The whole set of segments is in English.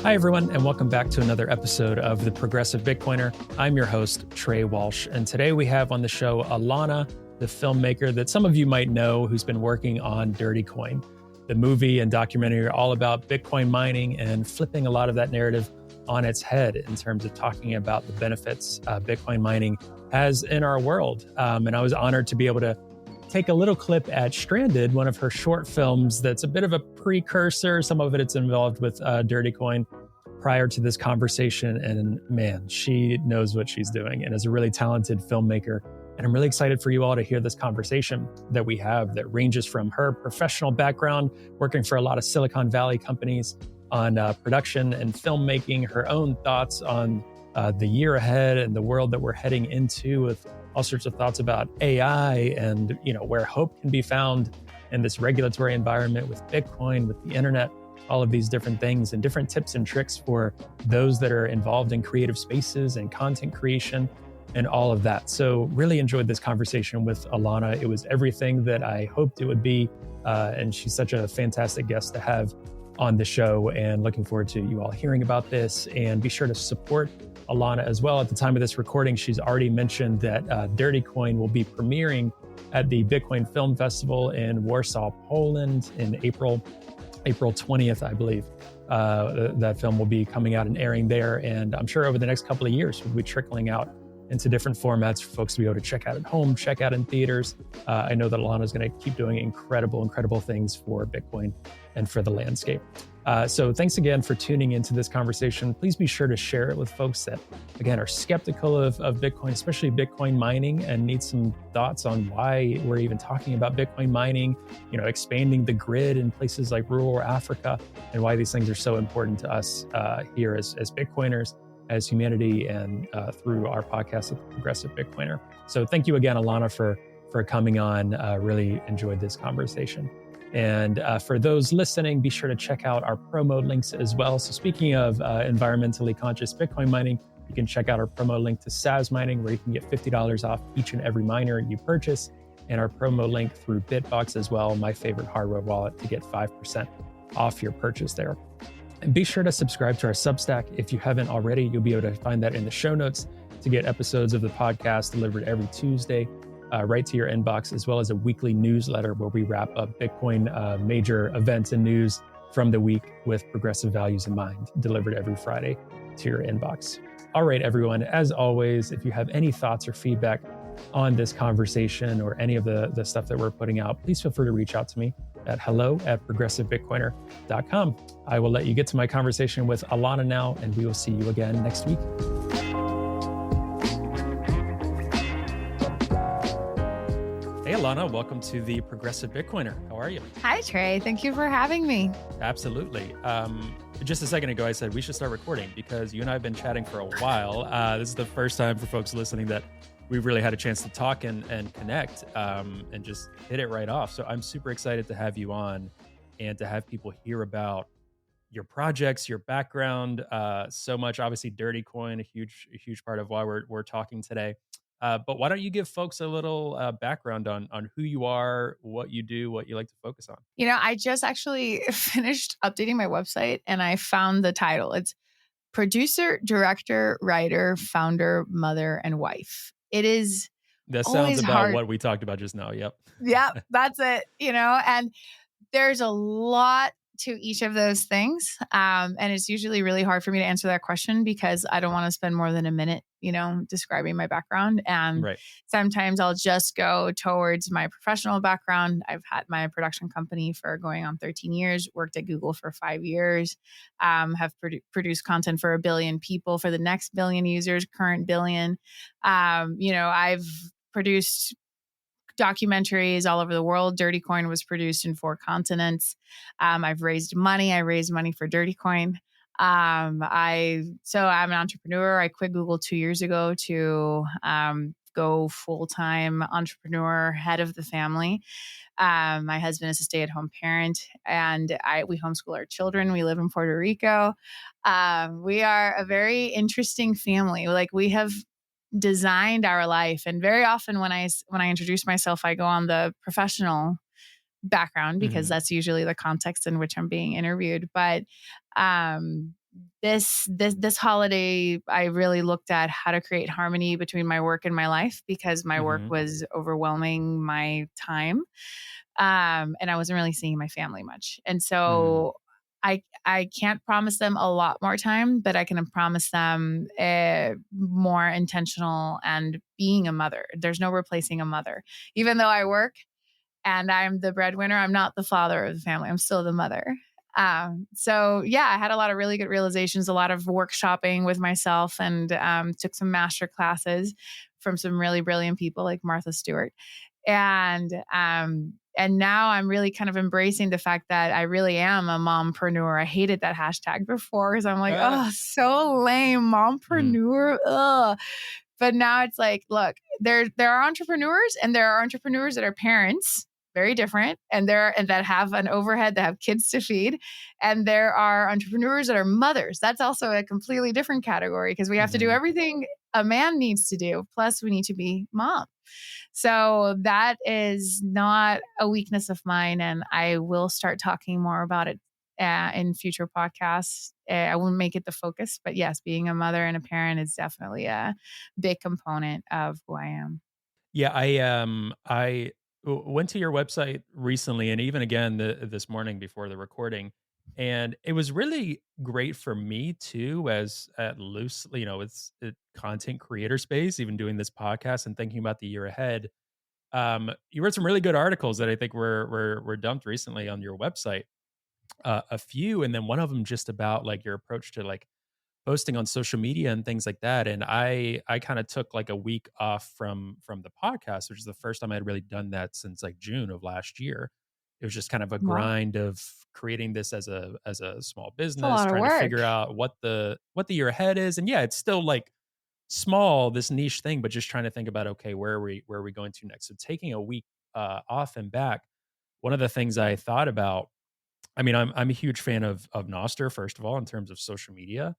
Hi, everyone, and welcome back to another episode of The Progressive Bitcoiner. I'm your host, Trey Walsh, and today we have on the show Alana, the filmmaker that some of you might know who's been working on Dirty Coin. The movie and documentary are all about Bitcoin mining and flipping a lot of that narrative on its head in terms of talking about the benefits Bitcoin mining has in our world. And I was honored to be able to take a little clip at Stranded, one of her short films that's a bit of a precursor. Some of it's involved with Dirty Coin prior to this conversation. And man, she knows what she's doing and is a really talented filmmaker. And I'm really excited for you all to hear this conversation that we have that ranges from her professional background, working for a lot of Silicon Valley companies on production and filmmaking, her own thoughts on the year ahead and the world that we're heading into, with all sorts of thoughts about AI and where hope can be found in this regulatory environment with Bitcoin, with the internet, all of these different things, and different tips and tricks for those that are involved in creative spaces and content creation and all of that. So really enjoyed this conversation with Alana. It was everything that I hoped it would be. And she's such a fantastic guest to have on the show, and looking forward to you all hearing about this. And be sure to support Alana as well. At the time of this recording, she's already mentioned that Dirty Coin will be premiering at the Bitcoin Film Festival in Warsaw, Poland in April 20th, I believe. That film will be coming out and airing there. And I'm sure over the next couple of years, we'll be trickling out into different formats for folks to be able to check out at home, check out in theaters. I know that Alana is going to keep doing incredible things for Bitcoin and for the landscape. So thanks again for tuning into this conversation. Please be sure to share it with folks that, again, are skeptical of Bitcoin, especially Bitcoin mining, and need some thoughts on why we're even talking about Bitcoin mining, expanding the grid in places like rural Africa, and why these things are so important to us here as Bitcoiners, as humanity, and through our podcast, The Progressive Bitcoiner. So thank you again, Alana, for coming on. Really enjoyed this conversation. And for those listening, be sure to check out our promo links as well. So speaking of environmentally conscious Bitcoin mining, you can check out our promo link to SAS Mining, where you can get $50 off each and every miner you purchase, and our promo link through Bitbox as well, my favorite hardware wallet, to get 5% off your purchase there. And be sure to subscribe to our Substack. If you haven't already, you'll be able to find that in the show notes to get episodes of the podcast delivered every Tuesday right to your inbox, as well as a weekly newsletter where we wrap up Bitcoin major events and news from the week with progressive values in mind, delivered every Friday to your inbox. All right, everyone, as always, if you have any thoughts or feedback on this conversation or any of the stuff that we're putting out, please feel free to reach out to me at hello@progressivebitcoiner.com. I will let you get to my conversation with Alana now, and we will see you again next week. Hey, Alana, welcome to the Progressive Bitcoiner. How are you? Hi, Trey. Thank you for having me. Absolutely. Just a second ago, I said we should start recording because you and I have been chatting for a while. This is the first time for folks listening that we've really had a chance to talk and connect and just hit it right off. So I'm super excited to have you on and to have people hear about your projects, your background, so much. Obviously, Dirty Coin, a huge part of why we're talking today. But why don't you give folks a little background on who you are, what you do, what you like to focus on? I just actually finished updating my website and I found the title. It's producer, director, writer, founder, mother, and wife. It is That sounds always about hard. what we talked about just now. Yep. Yeah, that's it. And there's a lot to each of those things. And it's usually really hard for me to answer that question because I don't want to spend more than a minute, describing my background. And Right. sometimes I'll just go towards my professional background. I've had my production company for going on 13 years, worked at Google for 5 years, have produced content for 1 billion people, for the next billion users, current billion. I've produced documentaries all over the world. Dirty Coin was produced in 4 continents. I've raised money. I raised money for Dirty Coin. I'm an entrepreneur. I quit Google 2 years ago to go full-time entrepreneur, head of the family. My husband is a stay-at-home parent, and we homeschool our children. We live in Puerto Rico. We are a very interesting family. Like, we have designed our life. And very often when I introduce myself, I go on the professional background because that's usually the context in which I'm being interviewed. But this holiday, I really looked at how to create harmony between my work and my life, because my work Mm-hmm. was overwhelming my time. And I wasn't really seeing my family much. And Mm. so I can't promise them a lot more time, but I can promise them more intentional and being a mother. There's no replacing a mother. Even though I work and I'm the breadwinner, I'm not the father of the family. I'm still the mother. So yeah, I had a lot of really good realizations, a lot of workshopping with myself, and took some master classes from some really brilliant people like Martha Stewart. And now I'm really kind of embracing the fact that I really am a mompreneur. I hated that hashtag before because I'm like, Ah. oh, so lame, Mm. mompreneur. Ugh. But now it's like, look, there are entrepreneurs, and there are entrepreneurs that are parents, very different, and that have an overhead, that have kids to feed. And there are entrepreneurs that are mothers. That's also a completely different category, because we have to do Mm-hmm. everything a man needs to do. Plus, we need to be mom. So that is not a weakness of mine, and I will start talking more about it in future podcasts. I won't make it the focus, but yes, being a mother and a parent is definitely a big component of who I am. Yeah, went to your website recently, and even again this morning before the recording, and it was really great for me too, as at loose, it's a content creator space, even doing this podcast and thinking about the year ahead. You wrote some really good articles that I think were dumped recently on your website, a few, and then one of them just about like your approach to like posting on social media and things like that. And I kind of took like a week off from the podcast, which is the first time I'd really done that since like June of last year. It was just kind of a Wow, grind of creating this as a small it's a business, lot of trying to work. figure out what the year ahead is. And yeah, it's still like small, this niche thing, but just trying to think about, okay, where are we going to next? So taking a week off and back, one of the things I thought about, I mean, I'm a huge fan of Noster, first of all, in terms of social media.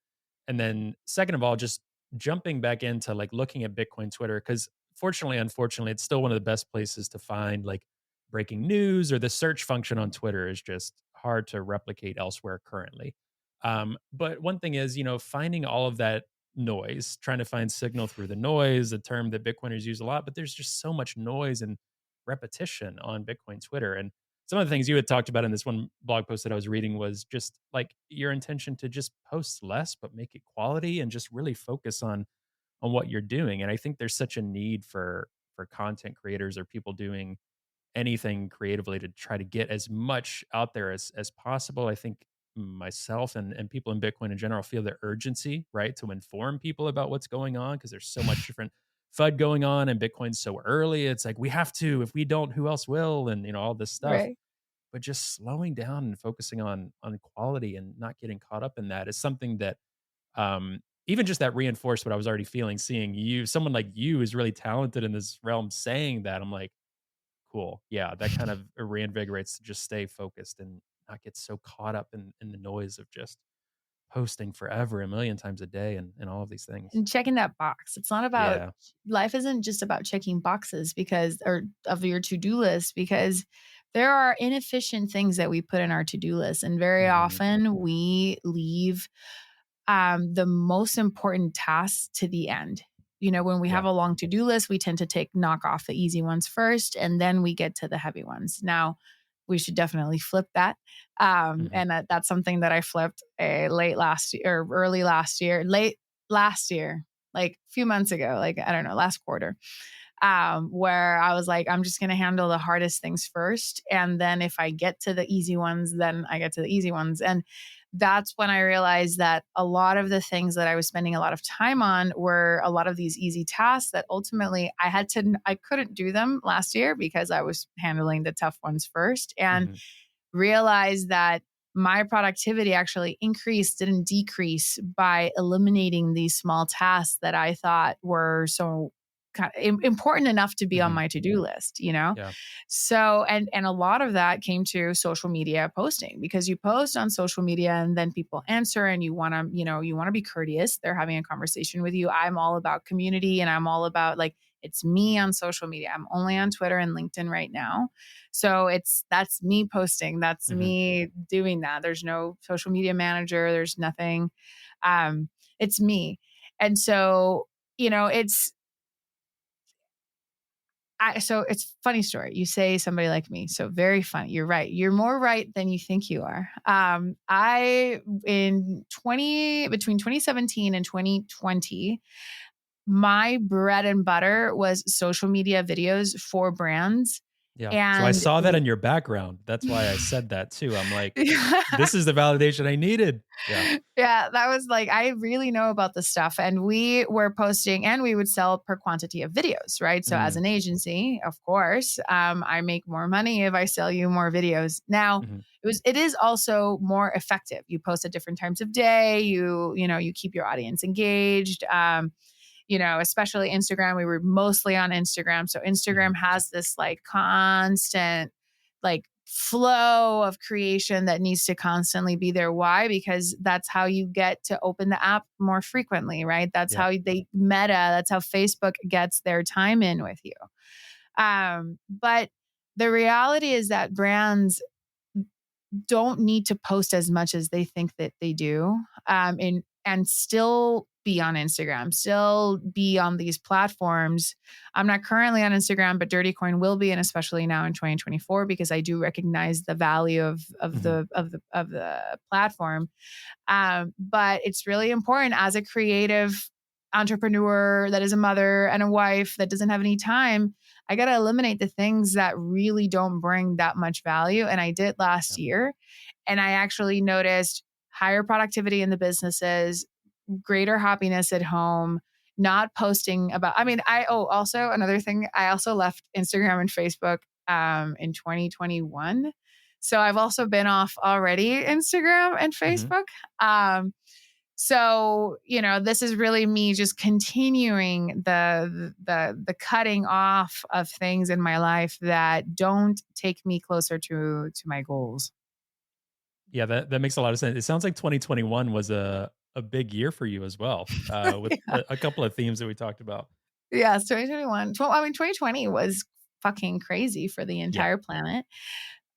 And then second of all, just jumping back into like looking at Bitcoin Twitter, because fortunately, unfortunately, it's still one of the best places to find like breaking news, or the search function on Twitter is just hard to replicate elsewhere currently. But one thing is, finding all of that noise, trying to find signal through the noise, a term that Bitcoiners use a lot, but there's just so much noise and repetition on Bitcoin Twitter. And some of the things you had talked about in this one blog post that I was reading was just like your intention to just post less, but make it quality and just really focus on what you're doing. And I think there's such a need for content creators or people doing anything creatively to try to get as much out there as possible. I think myself and people in Bitcoin in general feel the urgency, right, to inform people about what's going on, because there's so much different FUD going on, and Bitcoin's so early. It's like we have to, if we don't, who else will? And all this stuff. Right. But just slowing down and focusing on quality and not getting caught up in that is something that even just that reinforced what I was already feeling. Seeing you, someone like you is really talented in this realm, saying that, I'm like, cool. Yeah, that kind of reinvigorates to just stay focused and not get so caught up in the noise of just posting forever, a million times a day, and all of these things. And checking that box. It's not about, Yeah. life isn't just about checking boxes, because, or of your to-do list, because there are inefficient things that we put in our to-do list. And very Hmm. often we leave the most important tasks to the end. When we have Yeah. a long to-do list, we tend to knock off the easy ones first, and then we get to the heavy ones. Now, we should definitely flip that. Hmm. And that's something that I flipped late last year, or late last year, like a few months ago, like, I don't know, last quarter, where I was like, I'm just going to handle the hardest things first. And then if I get to the easy ones, then I get to the easy ones. And that's when I realized that a lot of the things that I was spending a lot of time on were a lot of these easy tasks that ultimately I couldn't do them last year because I was handling the tough ones first. And Hmm. realized that my productivity actually increased, didn't decrease, by eliminating these small tasks that I thought were so important enough to be on Hmm. my to-do list. Yeah. So, and a lot of that came to social media posting, because you post on social media and then people answer, and you want to be courteous. They're having a conversation with you. I'm all about community, and I'm all about like It's me on social media. I'm only on Twitter and LinkedIn right now. So that's me posting. That's me doing that. There's no social media manager. There's nothing. It's me. And so, so it's funny story. You say somebody like me. So very funny. You're right. You're more right than you think you are. Between 2017 and 2020, my bread and butter was social media videos for brands. Yeah. So I And saw that in your background. That's why I said that too. I'm like, yeah. this is the validation I needed. Yeah. Yeah, that was like, I really know about this stuff. And we were posting and we would sell per quantity of videos, right? So as an agency, of course, I make more money if I sell you more videos. Now, it is also more effective. You post at different times of day. You keep your audience engaged. Especially Instagram. We were mostly on Instagram. So Instagram has this like constant like flow of creation that needs to constantly be there. Why? Because that's how you get to open the app more frequently, right? That's how that's how Facebook gets their time in with you. But the reality is that brands don't need to post as much as they think that they do, and still be on Instagram, still be on these platforms. I'm not currently on Instagram, but Dirty Coin will be, and especially now in 2024, because I do recognize the value of the platform. But it's really important as a creative entrepreneur that is a mother and a wife that doesn't have any time. I got to eliminate the things that really don't bring that much value. And I did last year. And I actually noticed higher productivity in the businesses, greater happiness at home, not posting about, also another thing, I also left Instagram and Facebook in 2021. So I've also been off already Instagram and Facebook. So, this is really me just continuing the cutting off of things in my life that don't take me closer to my goals. Yeah, that makes a lot of sense. It sounds like 2021 was a big year for you as well, with a couple of themes that we talked about. Yes, 2021. 2020 was fucking crazy for the entire planet.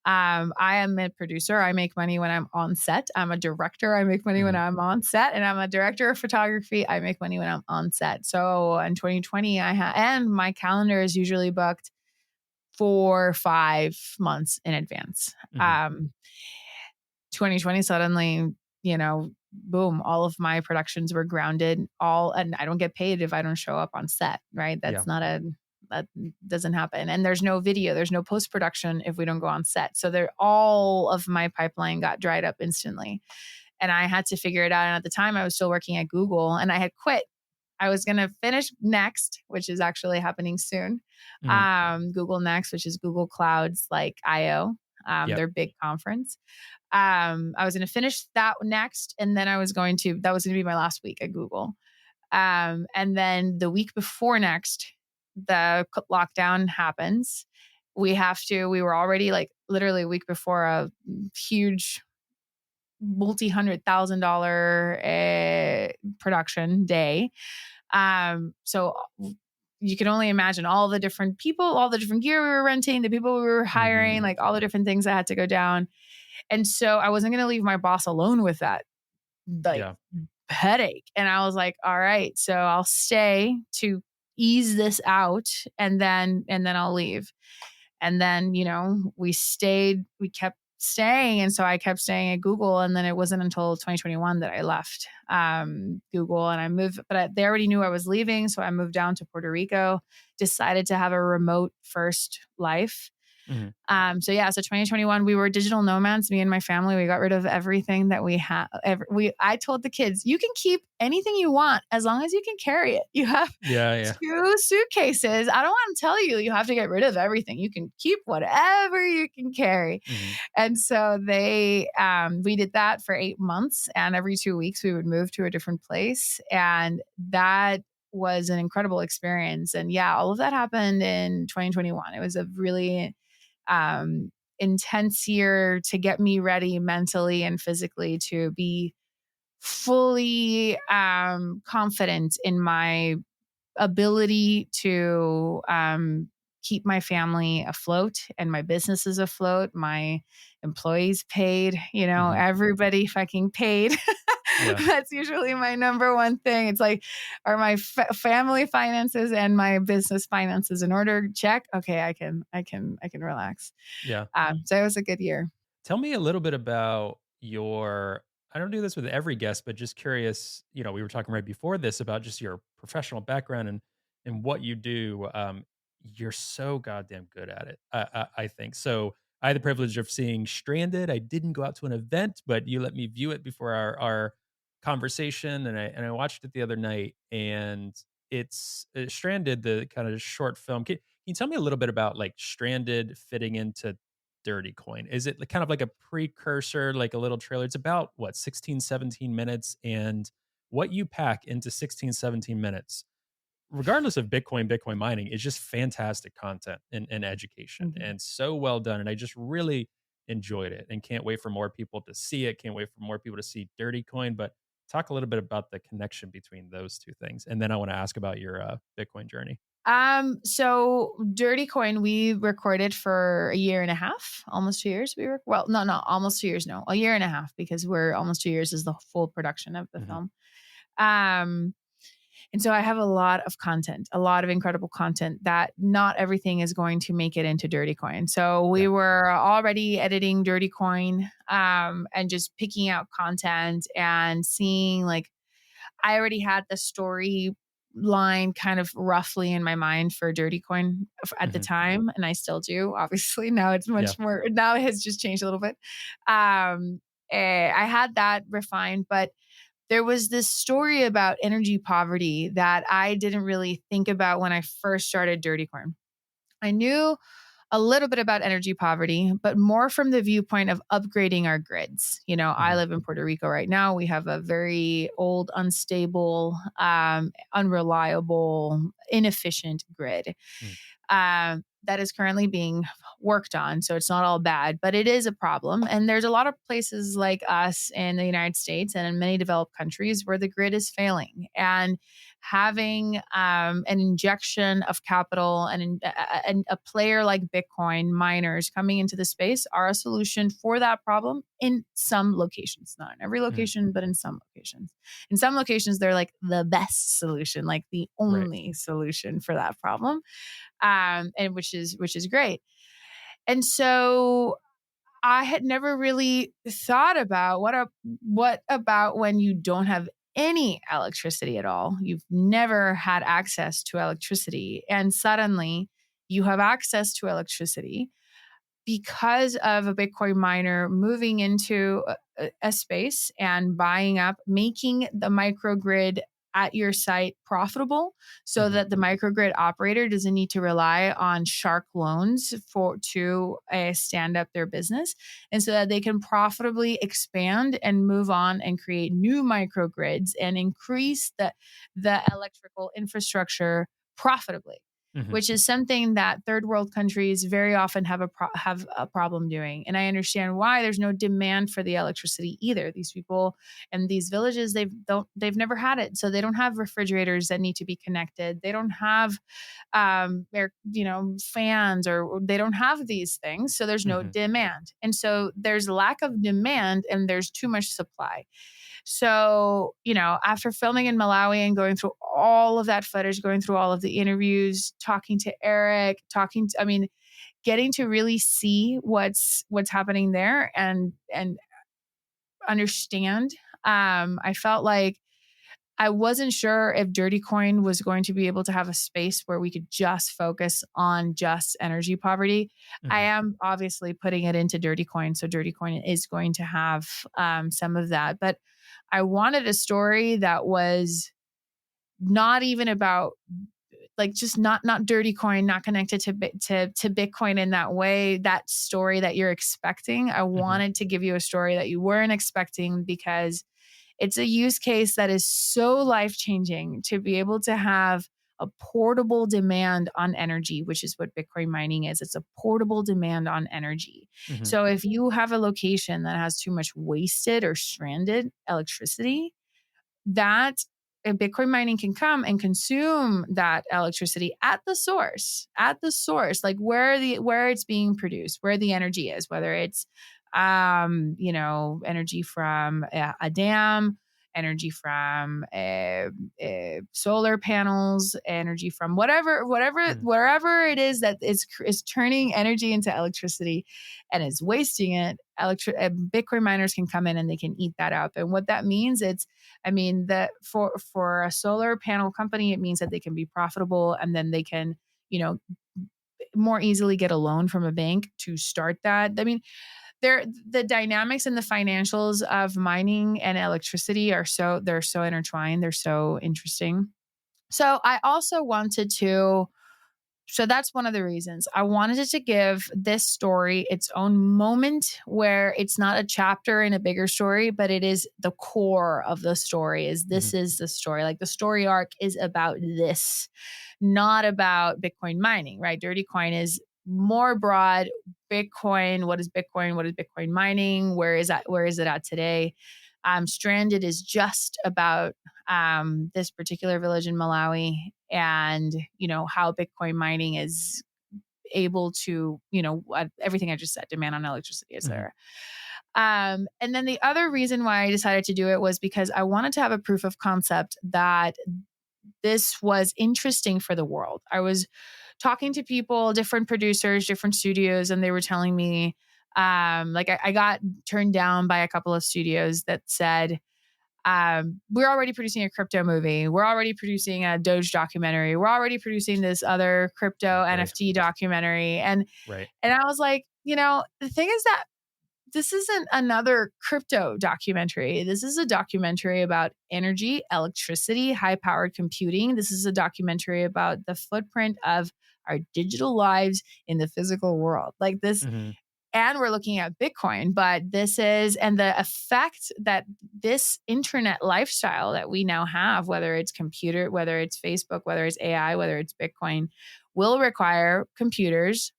I am a producer. I make money when I'm on set. I'm a director. I make money when I'm on set. And I'm a director of photography. I make money when I'm on set. So in 2020, and my calendar is usually booked 4-5 months in advance. 2020 suddenly, boom, all of my productions were grounded, and I don't get paid if I don't show up on set, right? That doesn't happen. And there's no video, there's no post-production if we don't go on set. So all of my pipeline got dried up instantly. And I had to figure it out. And at the time I was still working at Google and I had quit. I was going to finish Next, which is actually happening soon. Google Next, which is Google Cloud's like IO, their big conference. I was going to finish that next. And then that was going to be my last week at Google. And then the week before next, the lockdown happens. We were already like literally a week before a huge multi-$100,000 production day. So you can only imagine all the different people, all the different gear we were renting, the people we were hiring, like all the different things that had to go down. And so I wasn't going to leave my boss alone with that headache. And I was like, all right, so I'll stay to ease this out and then I'll leave. And then, we kept staying. And so I kept staying at Google. And then it wasn't until 2021 that I left Google and I moved, but they already knew I was leaving. So I moved down to Puerto Rico, decided to have a remote first life. So 2021, we were digital nomads, me and my family. We got rid of everything that we had. I told the kids, you can keep anything you want as long as you can carry it. You have 2 suitcases. I don't want to tell you, you have to get rid of everything. You can keep whatever you can carry. And so we did that for 8 months. And every 2 weeks we would move to a different place. And that was an incredible experience. And all of that happened in 2021. It was a really intense year to get me ready mentally and physically to be fully confident in my ability to keep my family afloat and my businesses afloat, my employees paid, Hmm. everybody fucking paid. Yeah. That's usually my number one thing. It's like, are my family finances and my business finances in order? Check. Okay, I can relax. Yeah. So it was a good year. Tell me a little bit about I don't do this with every guest, but just curious, we were talking right before this about just your professional background and what you do. You're so goddamn good at it. I think. So I had the privilege of seeing Stranded. I didn't go out to an event, but you let me view it before our conversation, and I watched it the other night, and it's Stranded, the kind of short film. Can you tell me a little bit about like Stranded fitting into Dirty Coin? Is it kind of like a precursor, like a little trailer? It's about what, 16, 17 minutes, and what you pack into 16, 17 minutes, regardless of Bitcoin mining, is just fantastic content and education Mhm. and so well done. And I just really enjoyed it and can't wait for more people to see it. Can't wait for more people to see Dirty Coin. But talk a little bit about the connection between those two things. And then I want to ask about your Bitcoin journey. So Dirty Coin, we recorded for a year and a half, almost 2 years. Well, no, not almost 2 years, no, a year and a half, because we're almost 2 years is the full production of the Hmm. film. Um, and so I have a lot of content, a lot of incredible content that not everything is going to make it into Dirty Coin. So we Yeah. were already editing Dirty Coin, and just picking out content and seeing, like, I already had the story line kind of roughly in my mind for Dirty Coin at the Hmm. time, and I still do. Obviously, now it's Yeah. much more. Now it has just changed a little bit. I had that refined, but there was this story about energy poverty that I didn't really think about when I first started Dirty Coin. I knew a little bit about energy poverty, but more from the viewpoint of upgrading our grids. I Hmm. live in Puerto Rico right now. We have a very old, unstable, unreliable, inefficient grid that is currently being worked on. So it's not all bad, but it is a problem. And there's a lot of places like us in the United States and in many developed countries where the grid is failing. And having an injection of capital and a player like Bitcoin miners coming into the space are a solution for that problem in some locations, not in every Hmm. location, but in some locations. In some locations, they're like the best solution, like the Right. only solution for that problem, and which is great. And so I had never really thought about what about when you don't have any electricity at all. You've never had access to electricity, and suddenly you have access to electricity because of a Bitcoin miner moving into a space and buying up, making the microgrid at your site profitable so Hmm. that the microgrid operator doesn't need to rely on shark loans to stand up their business, and so that they can profitably expand and move on and create new microgrids and increase the electrical infrastructure profitably, Hmm. which is something that third world countries very often have a problem doing. And I understand why. There's no demand for the electricity either. These people in these villages, they've never had it, so they don't have refrigerators that need to be connected. They don't have fans, or they don't have these things. So there's no Hmm. demand, and so there's lack of demand and there's too much supply. So, after filming in Malawi and going through all of that footage, going through all of the interviews, talking to Eric, getting to really see what's happening there and understand, I felt like I wasn't sure if Dirty Coin was going to be able to have a space where we could just focus on just energy poverty. I Hmm. am obviously putting it into Dirty Coin, so Dirty Coin is going to have some of that. But I wanted a story that was not even about, like, just not Dirty Coin, not connected to Bitcoin in that way. That story that you're expecting, I Hmm. wanted to give you a story that you weren't expecting, because it's a use case that is so life changing to be able to have a portable demand on energy, which is what Bitcoin mining is. It's a portable demand on energy. Hmm. So if you have a location that has too much wasted or stranded electricity, that Bitcoin mining can come and consume that electricity at the source, like where it's being produced, where the energy is, whether it's energy from a dam, energy from solar panels, energy from Mm. wherever it is that is turning energy into electricity and is wasting it. Bitcoin miners can come in and they can eat that up. And what that means, I mean that for a solar panel company, it means that they can be profitable, and then they can, you know, more easily get a loan from a bank to start that. I mean, the dynamics and the financials of mining and electricity they're so intertwined. They're so interesting. So I also wanted to so that's one of the reasons I wanted it to give this story its own moment, where it's not a chapter in a bigger story, but it is the core of the story. This Mhm. is the story. Like, the story arc is about this, not about Bitcoin mining, right? Dirty Coin is more broad. Bitcoin, what is Bitcoin? What is Bitcoin mining? Where is it at today? Stranded is just about this particular village in Malawi, and how Bitcoin mining is able to, everything I just said, demand on electricity is Mhm. there. And then the other reason why I decided to do it was because I wanted to have a proof of concept that this was interesting for the world. I was talking to people, different producers, different studios, and they were telling me, I got turned down by a couple of studios that said, we're already producing a crypto movie. We're already producing a Doge documentary. We're already producing this other crypto Right. NFT documentary. Right. And I was like, the thing is that this isn't another crypto documentary. This is a documentary about energy, electricity, high powered computing. This is a documentary about the footprint of our digital lives in the physical world. Like this, Mhm. and we're looking at Bitcoin, but and the effect that this internet lifestyle that we now have, whether it's computer, whether it's Facebook, whether it's AI, whether it's Bitcoin, will require computers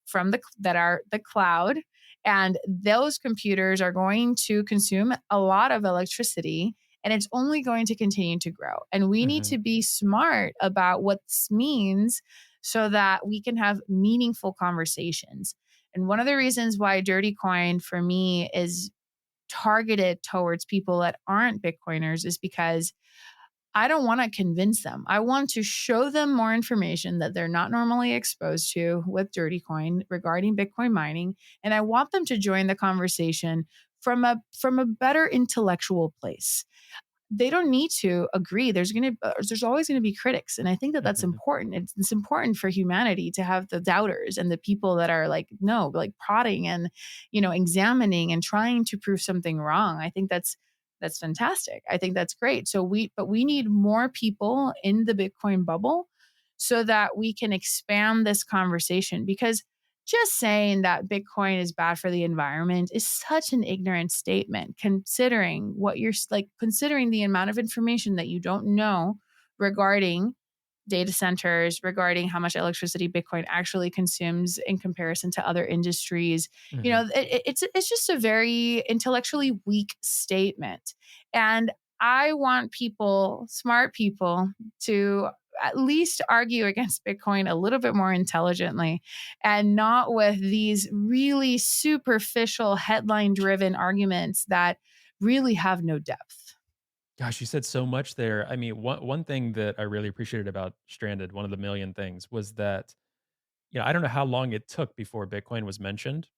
that are the cloud. And those computers are going to consume a lot of electricity, and it's only going to continue to grow. And we need Mhm. to be smart about what this means so that we can have meaningful conversations. And one of the reasons why Dirty Coin for me is targeted towards people that aren't Bitcoiners is because I don't want to convince them. I want to show them more information that they're not normally exposed to with Dirty Coin regarding Bitcoin mining. And I want them to join the conversation from a better intellectual place. They don't need to agree. There's always going to be critics, and I think that that's Mhm. important. It's important for humanity to have the doubters and the people that are like, no, like prodding and examining and trying to prove something wrong. I think that's fantastic. I think that's great. But we need more people in the Bitcoin bubble so that we can expand this conversation, because just saying that Bitcoin is bad for the environment is such an ignorant statement, considering considering the amount of information that you don't know regarding data centers, regarding how much electricity Bitcoin actually consumes in comparison to other industries. Mhm. It's just a very intellectually weak statement. And I want smart people, to at least argue against Bitcoin a little bit more intelligently, and not with these really superficial headline driven arguments that really have no depth. Gosh, you said so much there. I mean, one thing that I really appreciated about Stranded, one of the million things, was that, I don't know how long it took before Bitcoin was mentioned.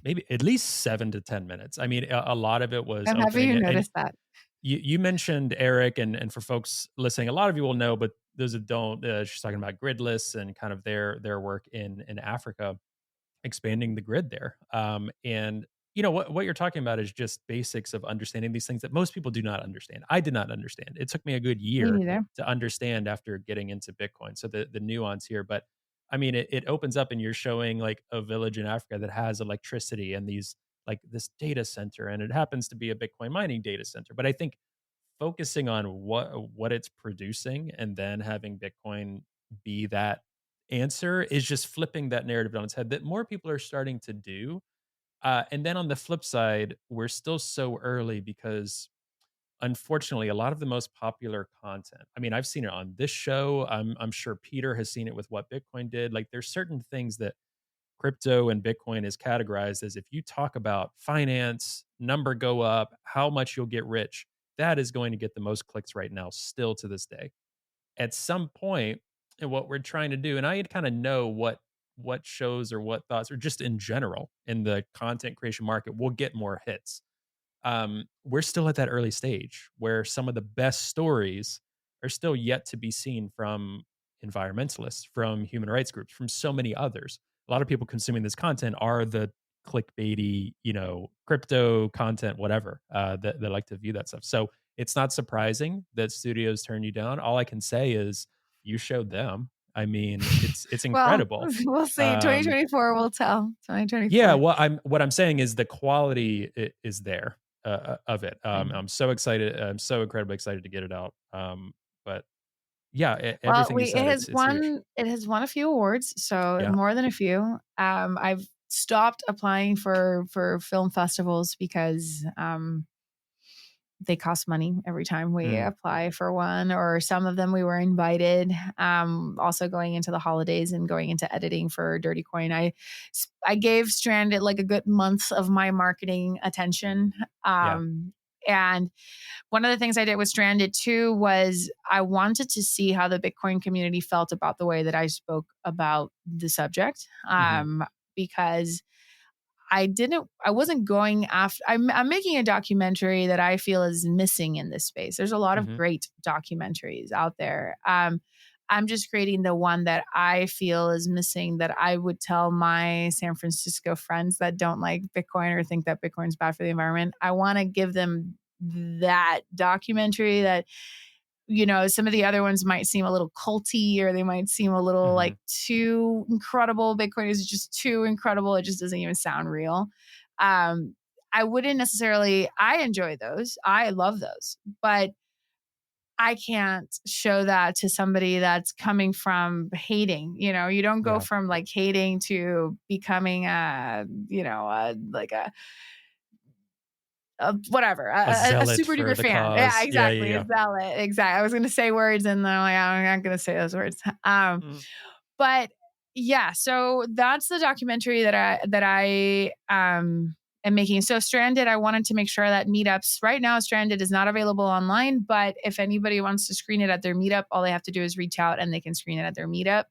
Maybe at least 7 to 10 minutes. I mean, a lot of it was I'm happy opening you it, and noticed that. you mentioned Eric, and for folks listening, a lot of you will know, but those that don't, she's talking about gridless and kind of their work in Africa, expanding the grid there. And what you're talking about is just basics of understanding these things that most people do not understand. I did not understand. It took me a good Me year neither. to understand after getting into Bitcoin. So the nuance here, but I mean, it opens up, and you're showing like a village in Africa that has electricity and these like this data center, and it happens to be a Bitcoin mining data center. But I think focusing on what it's producing and then having Bitcoin be that answer is just flipping that narrative on its head that more people are starting to do. And then on the flip side, we're still so early because unfortunately, a lot of the most popular content, I mean, I've seen it on this show. I'm sure Peter has seen it with what Bitcoin did. Like, there's certain things that crypto and Bitcoin is categorized as. If you talk about finance, number go up, how much you'll get rich, that is going to get the most clicks right now, still to this day. At some point, and what we're trying to do, and I kind of know what shows or what thoughts, or just in general in the content creation market, will get more hits. We're still at that early stage where some of the best stories are still yet to be seen from environmentalists, from human rights groups, from so many others. A lot of people consuming this content are the clickbaity, crypto content, whatever, that like to view that stuff. So it's not surprising that studios turn you down. All I can say is you showed them. I mean, it's Well, incredible. we'll see. Um, 2024 will tell. yeah, 2024. what I'm saying is the quality is there, of it. Fine. I'm so excited. I'm so incredibly excited to get it out. But yeah, Well, everything you said, it's huge. it has won a few awards, so Yeah. more than a few. I've stopped applying for film festivals because they cost money every time we Mm, apply for one, or some of them we were invited. Also going into the holidays and going into editing for Dirty Coin, I gave Stranded like a good month of my marketing attention. yeah. And one of the things I did with Stranded too was I wanted to see how the Bitcoin community felt about the way that I spoke about the subject. Hmm. Because I wasn't going after, I'm making a documentary that I feel is missing in this space. There's a lot of Hmm. great documentaries out there. I'm just creating the one that I feel is missing, that I would tell my San Francisco friends that don't like Bitcoin or think that Bitcoin's bad for the environment. I want to give them that documentary that, some of the other ones might seem a little culty, or they might seem a little Hmm. like too incredible. Bitcoin is just too incredible. It just doesn't even sound real. Um, I wouldn't necessarily, I enjoy those. I love those, but I can't show that to somebody that's coming from hating. You don't go Yeah. from like hating to becoming like whatever, A a zealot super for duper the fan. Yeah, cause. Yeah. exactly. Yeah. A zealot. Exactly. I was going to say words and then I'm like, I'm not going to say those words. Yeah. But yeah, so that's the documentary that I am making. So Stranded, I wanted to make sure that meetups right now, Stranded is not available online, but if anybody wants to screen it at their meetup, all they have to do is reach out and they can screen it at their meetup.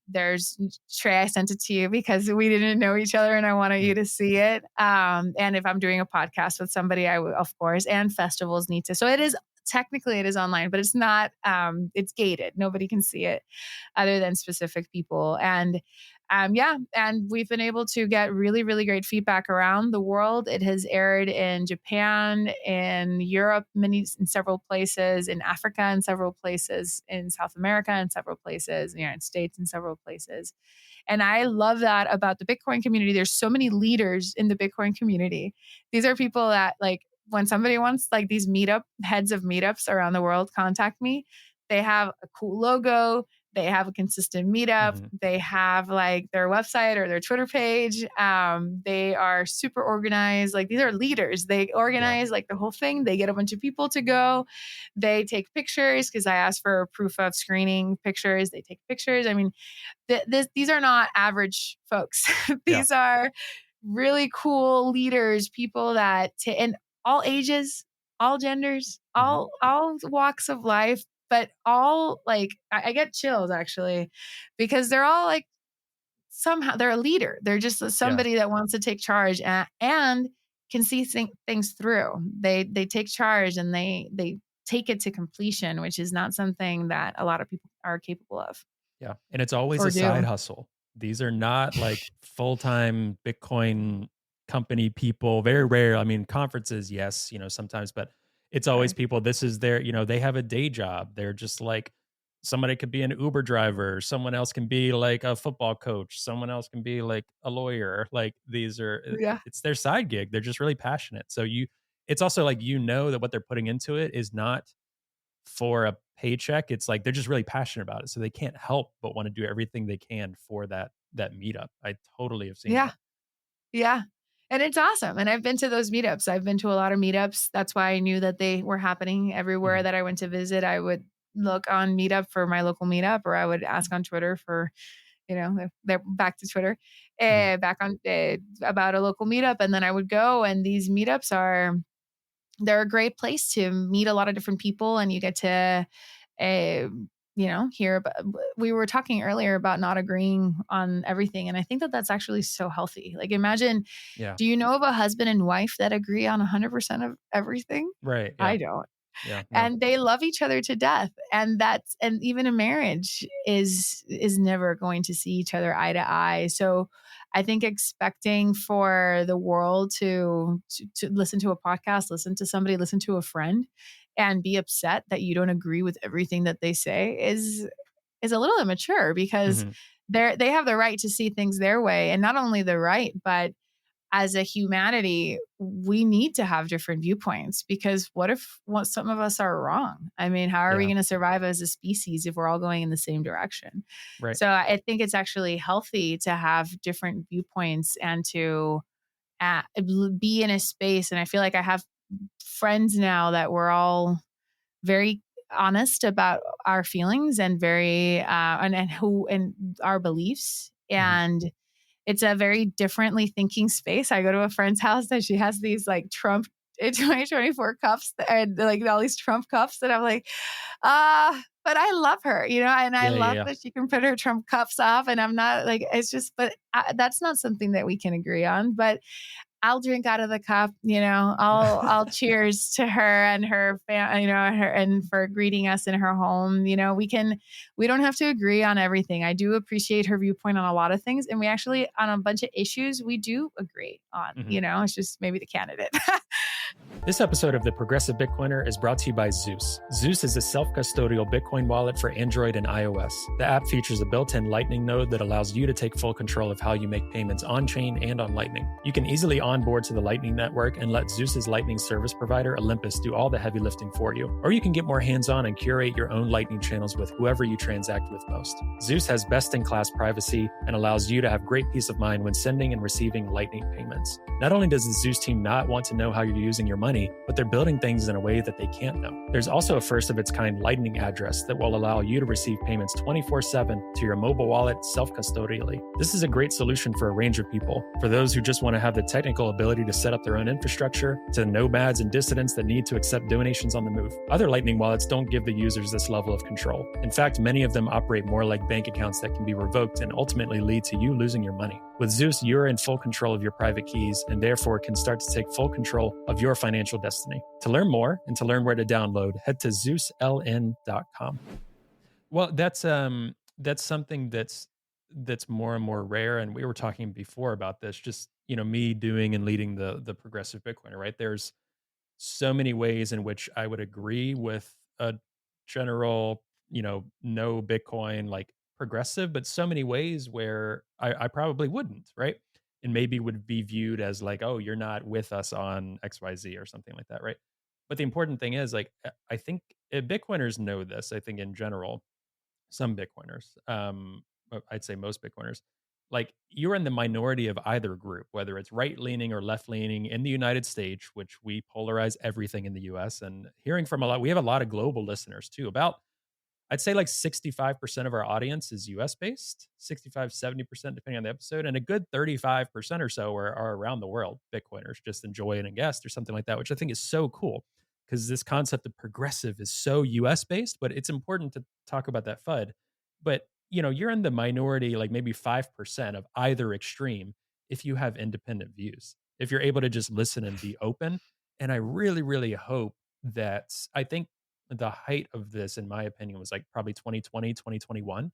There's Trey, I sent it to you because we didn't know each other and I wanted you Mm, to see it. And if I'm doing a podcast with somebody, I would, of course, and festivals need to. So it is technically it is online, but it's not, it's gated. Nobody can see it other than specific people. And yeah, and we've been able to get really, really great feedback around the world. It has aired in Japan, in Europe, in several places, in Africa, in several places, in South America, in several places, in the United States, in several places. And I love that about the Bitcoin community. There's so many leaders in the Bitcoin community. These are people that, like, when somebody wants like these heads of meetups around the world contact me, they have a cool logo, they have a consistent meetup, mhm. they have like their website or their Twitter page. They are super organized. Like, these are leaders. They Yeah. organize like the whole thing. They get a bunch of people to go. They take pictures because I asked for proof of screening pictures. They take pictures. I mean, these are not average folks. Yeah. These are really cool leaders, people that in all ages, all genders, Mhm. all walks of life, but all like I get chills actually because they're all like somehow they're a leader. They're just Yeah. somebody that wants to take charge and can see things through. They take charge and they take it to completion, which is not something that a lot of people are capable of Yeah, and it's always or a side do. hustle. These are not like full-time Bitcoin company people, very rare. I mean, conferences, yes, sometimes, but it's always Sure. people, this is their, they have a day job. They're just like, somebody could be an Uber driver, someone else can be like a football coach, someone else can be like a lawyer. Like, these are Yeah. it's their side gig. They're just really passionate. So it's also like, that what they're putting into it is not for a paycheck. It's like they're just really passionate about it, so they can't help but want to do everything they can for that meetup. I totally have seen Yeah. that. Yeah. And it's awesome. And I've been to those meetups. I've been to a lot of meetups. That's why I knew that they were happening everywhere Mhm. that I went to visit. I would look on Meetup for my local meetup, or I would ask on Twitter for, they're back to Twitter, Mhm. back on about a local meetup. And then I would go, and these meetups they're a great place to meet a lot of different people, and you get to, uh, hear about. We were talking earlier about not agreeing on everything, and I think that that's actually so healthy. Like, imagine, Yeah. do you know of a husband and wife that agree on 100% of everything? Right. Yeah. I don't. Yeah. No. And they love each other to death, and even a marriage is never going to see each other eye to eye. So I think expecting for the world to listen to a podcast, listen to somebody, listen to a friend, and be upset that you don't agree with everything that they say is a little immature, because Mhm. they have the right to see things their way. And not only the right, but as a humanity, we need to have different viewpoints, because what some of us are wrong? I mean, how are we Yeah. going to survive as a species if we're all going in the same direction? Right. So I think it's actually healthy to have different viewpoints and to be in a space. And I feel like I have friends now that we're all very honest about our feelings, and very and our beliefs. Mhm. And it's a very differently thinking space. I go to a friend's house and she has these like Trump 2024 cups, and like all these Trump cups, and I'm like, but I love her, and I Yeah. Yeah. love Yeah. that she can put her Trump cups off, and I'm not like, it's just, but that's not something that we can agree on. But I'll drink out of the cup, I'll cheers to her and her her, and for greeting us in her home. We don't have to agree on everything. I do appreciate her viewpoint on a lot of things. And we actually, on a bunch of issues, we do agree on, Mhm. it's just maybe the candidate. This episode of The Progressive Bitcoiner is brought to you by Zeus. Zeus is a self-custodial Bitcoin wallet for Android and iOS. The app features a built-in Lightning node that allows you to take full control of how you make payments on-chain and on Lightning. You can easily onboard to the Lightning network and let Zeus's Lightning service provider, Olympus, do all the heavy lifting for you. Or you can get more hands-on and curate your own Lightning channels with whoever you transact with most. Zeus has best-in-class privacy and allows you to have great peace of mind when sending and receiving Lightning payments. Not only does the Zeus team not want to know how you're using your money, but they're building things in a way that they can't know. There's also a first of its kind Lightning address that will allow you to receive payments 24/7 to your mobile wallet self-custodially. This is a great solution for a range of people. For those who just want to have the technical ability to set up their own infrastructure, to the nomads and dissidents that need to accept donations on the move. Other Lightning wallets don't give the users this level of control. In fact, many of them operate more like bank accounts that can be revoked and ultimately lead to you losing your money. With Zeus, you're in full control of your private keys and therefore can start to take full control of your financial destiny. To learn more and to learn where to download, head to ZeusLN.com. Well, that's something that's more and more rare. And we were talking before about this, just me doing and leading the progressive Bitcoiner, right? There's so many ways in which I would agree with a general, no Bitcoin like progressive, but so many ways where I probably wouldn't, right? And maybe would be viewed as like, oh, you're not with us on XYZ or something like that, right? But the important thing is, like, I think Bitcoiners know this. I think in general, some Bitcoiners, I'd say most Bitcoiners, like you're in the minority of either group, whether it's right leaning or left leaning in the United States, which we polarize everything in the US. And hearing from we have a lot of global listeners too. I'd say like 65% of our audience is US based, 65, 70%, depending on the episode. And a good 35% or so are around the world, Bitcoiners, just enjoying a guest or something like that, which I think is so cool because this concept of progressive is so US based, but it's important to talk about that FUD. But you're in the minority, like maybe 5% of either extreme if you have independent views, if you're able to just listen and be open. And I really, really hope that I think the height of this, in my opinion, was like probably 2020, 2021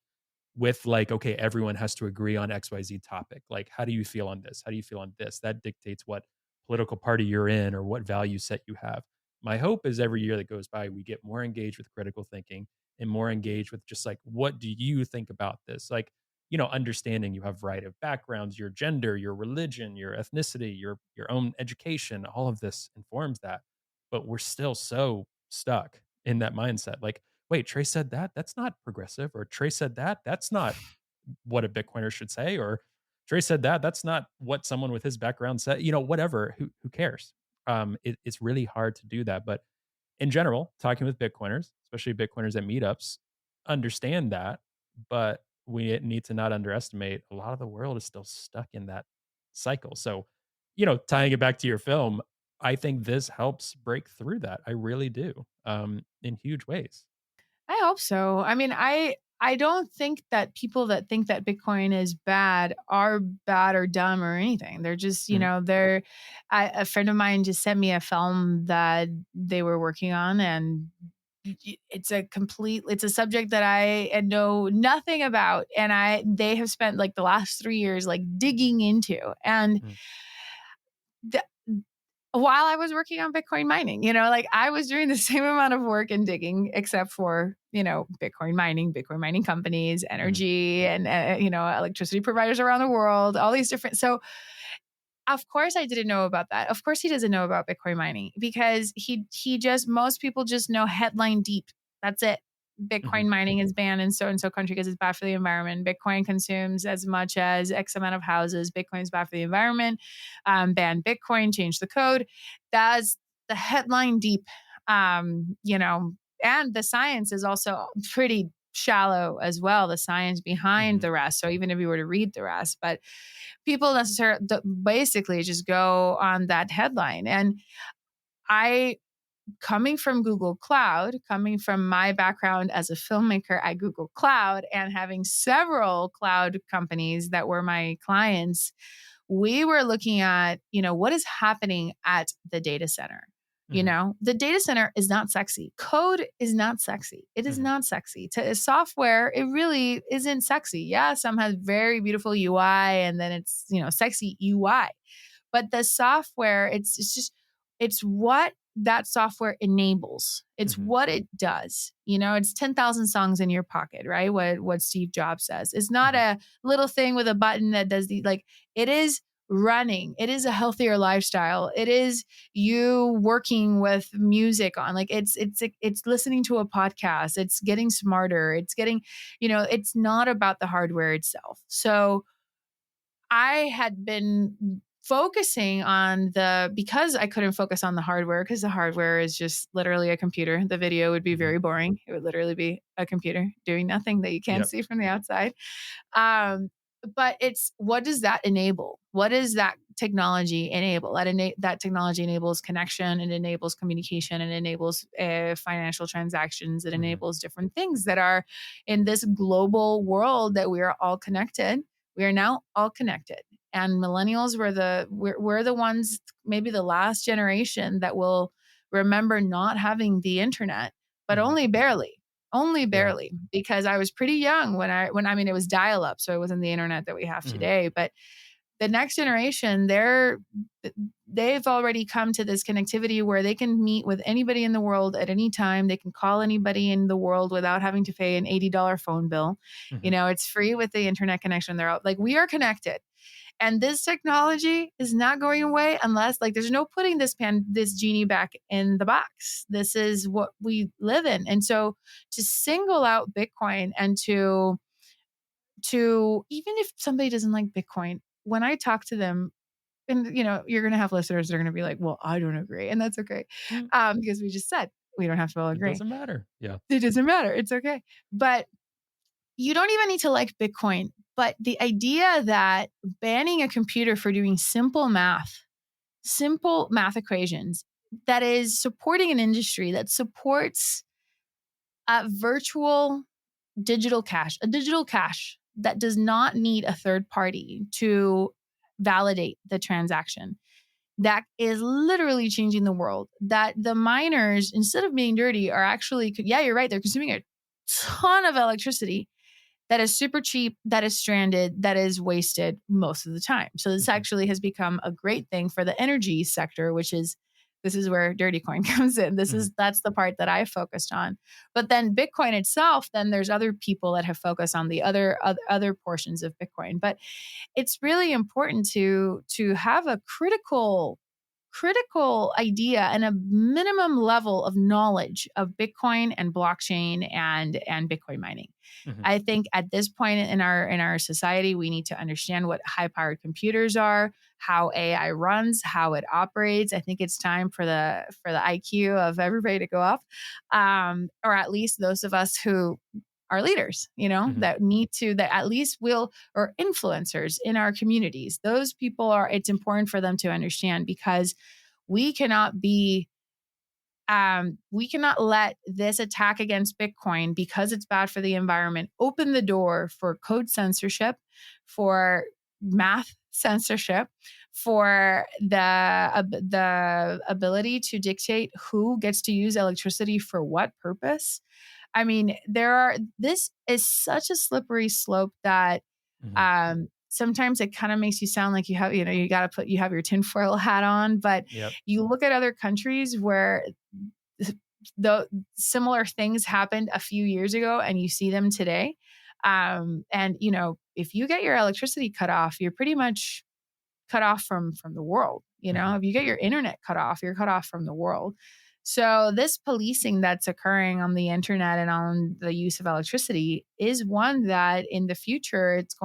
with like, okay, everyone has to agree on XYZ topic. Like, how do you feel on this? How do you feel on this? That dictates what political party you're in or what value set you have. My hope is every year that goes by, we get more engaged with critical thinking and more engaged with just like, what do you think about this? Like, understanding you have variety of backgrounds, your gender, your religion, your ethnicity, your own education, all of this informs that. But we're still so stuck in that mindset. Like, wait, Trey said that? That's not progressive. Or Trey said that? That's not what a Bitcoiner should say. Or Trey said that. That's not what someone with his background said. Whatever. Who cares? It's really hard to do that. But in general, talking with Bitcoiners, especially Bitcoiners at meetups, understand that. But we need to not underestimate a lot of the world is still stuck in that cycle. So, tying it back to your film, I think this helps break through that. I really do, in huge ways. I hope so. I mean, I don't think that people that think that Bitcoin is bad are bad or dumb or anything. They're just, Mhm, a friend of mine just sent me a film that they were working on, and it's a subject that I know nothing about, and they have spent like the last 3 years like digging into. And mhm, the, while I was working on Bitcoin mining, like I was doing the same amount of work and digging, except for, Bitcoin mining companies, mhm, energy, and, electricity providers around the world, all these different. So, of course, I didn't know about that. Of course, he doesn't know about Bitcoin mining because most people just know headline deep. That's it. mhm, Bitcoin mining is banned in so and so country because it's bad for the environment. Bitcoin consumes as much as X amount of houses. Bitcoin is bad for the environment. Ban Bitcoin, change the code. That's the headline deep. And the science is also pretty shallow as well. The science behind mhm, the rest. So even if you were to read the rest, but people necessarily basically just go on that headline. And I, coming from Google Cloud, coming from my background as a filmmaker at Google Cloud and having several cloud companies that were my clients, we were looking at, what is happening at the data center. mhm, The data center is not sexy. Code is not sexy. It is mhm, not sexy. To software, it really isn't sexy. Yeah, some has very beautiful UI and then it's, sexy UI. But the software, it's what that software enables. It's mhm. what it does. It's 10,000 songs in your pocket, right? What Steve Jobs says. It's not Mhm, a little thing with a button that does it is running. It is a healthier lifestyle. It is you working with music on, like it's listening to a podcast. It's getting smarter. It's getting, it's not about the hardware itself. So I had been focusing on because I couldn't focus on the hardware because the hardware is just literally a computer. The video would be mhm. very boring. It would literally be a computer doing nothing that you can't Yep. see from the outside. Um, but it's what does that enable? What does that technology enable? That technology enables connection, it enables communication, it enables financial transactions, it Mhm, enables different things that are in this global world that we are all connected. We are now all connected, and millennials we're the ones, maybe the last generation that will remember not having the internet, but mhm. only Yeah. barely, because I was pretty young when I mean it was dial up, so it wasn't the internet that we have Mhm, today. But the next generation, they've already come to this connectivity where they can meet with anybody in the world at any time. They can call anybody in the world without having to pay an $80 phone bill. mhm, It's free with the internet connection. They're out, like, we are connected. And this technology is not going away unless, like, there's no putting this genie back in the box. This is what we live in. And so to single out Bitcoin and to even if somebody doesn't like Bitcoin, when I talk to them, and you're going to have listeners that are going to be like, well, I don't agree. And that's okay. mm. Because we just said we don't have to all It agree. doesn't matter. Yeah. It doesn't matter. It's okay. But you don't even need to like Bitcoin. But the idea that banning a computer for doing simple math equations, that is supporting an industry that supports a virtual a digital cash that does not need a third party to validate the transaction. That is literally changing the world. That the miners, instead of being dirty, are actually, yeah, you're right, they're consuming a ton of electricity that is super cheap, that is stranded, that is wasted most of the time. So this Mhm, actually has become a great thing for the energy sector, this is where dirty coin comes in. mhm, That's the part that I focused on. But then Bitcoin itself, then there's other people that have focused on the other portions of Bitcoin. But it's really important to have a critical critical idea and a minimum level of knowledge of Bitcoin and blockchain and Bitcoin mining. Hmm. I think at this point in our society, we need to understand what high powered computers are, how AI runs, how it operates. I think it's time for the IQ of everybody to go up, or at least those of us who are leaders, Hmm. that need to, that at least will, or influencers in our communities. Those people are, it's important for them to understand because we cannot be, we cannot let this attack against Bitcoin because it's bad for the environment open the door for code censorship, for math censorship, for the ability to dictate who gets to use electricity for what purpose. I mean, this is such a slippery slope that Hmm. sometimes it kind of makes you sound like you have your tinfoil hat on, but Yep. you look at other countries where the similar things happened a few years ago and you see them today. And if you get your electricity cut off, you're pretty much cut off from the world. Hmm. If you get your internet cut off, you're cut off from the world. So this policing that's occurring on the internet and on the use of electricity is one that in the future it's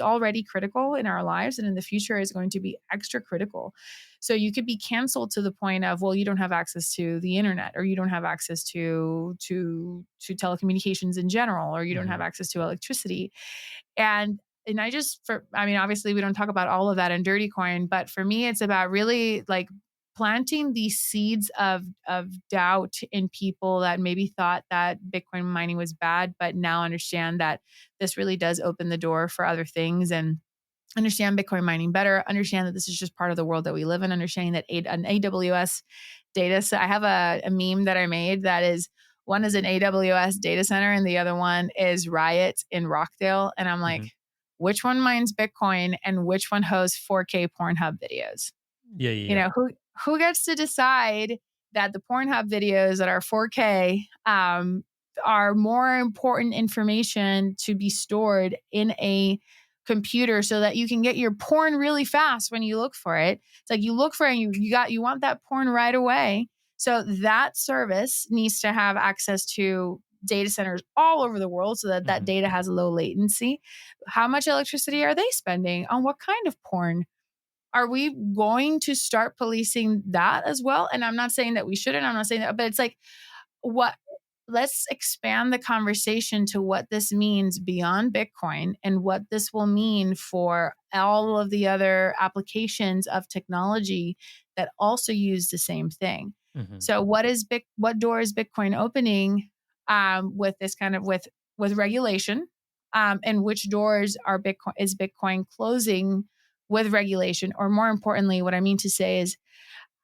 already critical in our lives, and in the future is going to be extra critical. So you could be canceled to the point of, well, you don't have access to the internet, or you don't have access to telecommunications in general, or you don't have Hmm. access to electricity. And I mean, obviously we don't talk about all of that in Dirty Coin, but for me, it's about really like planting these seeds of doubt in people that maybe thought that Bitcoin mining was bad, but now understand that this really does open the door for other things, and understand Bitcoin mining better, understand that this is just part of the world that we live in, understanding that an AWS data. So I have a meme that I made that is, one is an AWS data center and the other one is Riot in Rockdale. And I'm like, Hmm. which one mines Bitcoin and which one hosts 4K Pornhub videos? Yeah. Yeah. Who gets to decide that the Pornhub videos that are 4K are more important information to be stored in a computer so that you can get your porn really fast when you look for it. It's like you look for it and you want that porn right away. So that service needs to have access to data centers all over the world so that Yeah. that data has low latency. How much electricity are they spending on what kind of porn? Are we going to start policing that as well? And I'm not saying that we shouldn't. I'm not saying that, but it's like, what let's expand the conversation to what this means beyond Bitcoin and what this will mean for all of the other applications of technology that also use the same thing. Hmm. So what door is Bitcoin opening with this kind of with regulation? And which doors is Bitcoin closing with regulation? Or more importantly, what I mean to say is,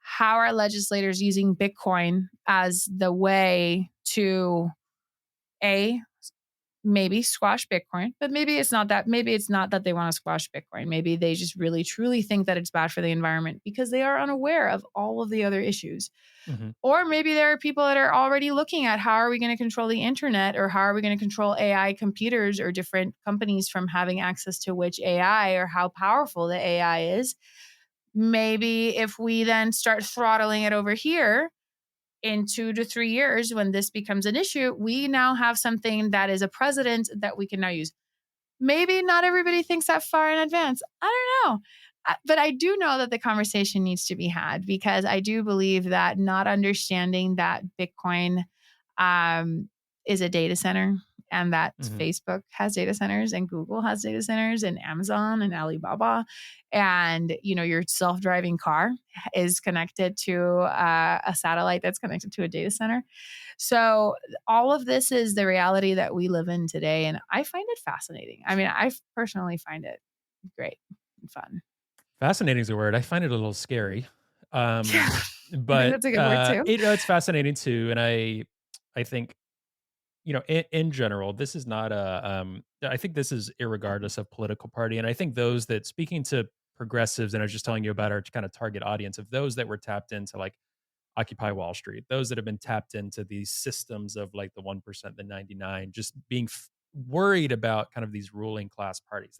how are legislators using Bitcoin as the way to a maybe squash Bitcoin, but maybe it's not that they want to squash Bitcoin. Maybe they just really truly think that it's bad for the environment because they are unaware of all of the other issues. Hmm. Or maybe there are people that are already looking at, how are we going to control the internet, or how are we going to control AI computers or different companies from having access to which AI, or how powerful the AI is. Maybe if we then start throttling it over here, in 2 to 3 years, when this becomes an issue, we now have something that is a precedent that we can now use. Maybe not everybody thinks that far in advance. I don't know. But I do know that the conversation needs to be had, because I do believe that not understanding that Bitcoin is a data center, and that Hmm. Facebook has data centers and Google has data centers and Amazon and Alibaba, and your self-driving car is connected to a satellite that's connected to a data center. So all of this is the reality that we live in today, and I find it fascinating. I mean, I personally find it great and fun. Fascinating is a word. I find it a little scary. Yeah, Um, I think but that's a good word too. it's fascinating too. And I think, in general, this is not I think this is irregardless of political party. And I think those that, speaking to progressives, and I was just telling you about our kind of target audience of those that were tapped into like Occupy Wall Street, those that have been tapped into these systems of like the 1%, the 99, just being worried about kind of these ruling class parties.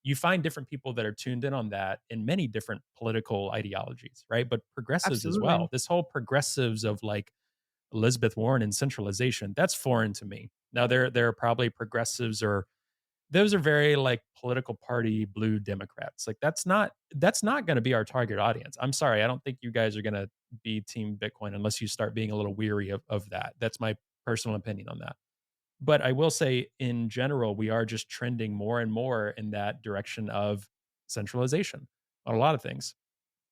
you find different people that are tuned in on that in many different political ideologies, right? But progressives as well. Absolutely. This whole progressives of like Elizabeth Warren and centralization, that's foreign to me. Now there are probably progressives or those are very like political party blue Democrats. Like that's not going to be our target audience. I'm sorry, I don't think you guys are going to be team Bitcoin unless you start being a little weary of that. That's my personal opinion on that. But I will say in general, we are just trending more and more in that direction of centralization on a lot of things.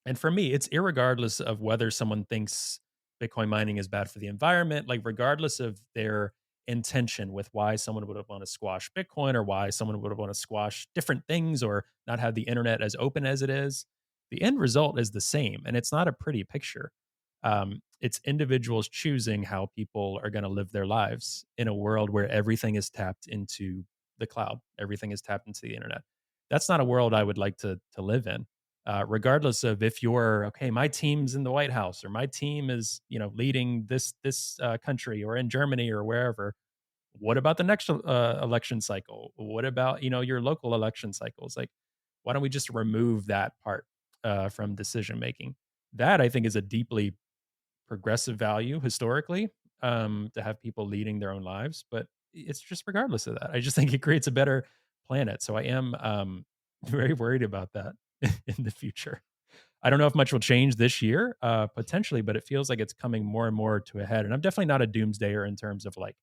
And for me, it's irregardless of whether someone thinks Bitcoin mining is bad for the environment, like regardless of their intention with why someone would want to squash Bitcoin or why someone would want to squash different things or not have the internet as open as it is, the end result is the same. And it's not a pretty picture. It's individuals choosing how people are going to live their lives in a world where everything is tapped into the cloud, everything is tapped into the internet. That's not a world I would like to live in, regardless of if you're okay. My team's in the White House, or my team is leading this country, or in Germany, or wherever. What about the next election cycle? What about your local election cycles? Like, why don't we just remove that part from decision making? That I think is a deeply progressive value historically, to have people leading their own lives. But it's just regardless of that. I just think it creates a better planet. So I am very worried about that in the future. I don't know if much will change this year, potentially, but it feels like it's coming more and more to a head. And I'm definitely not a doomsdayer in terms of like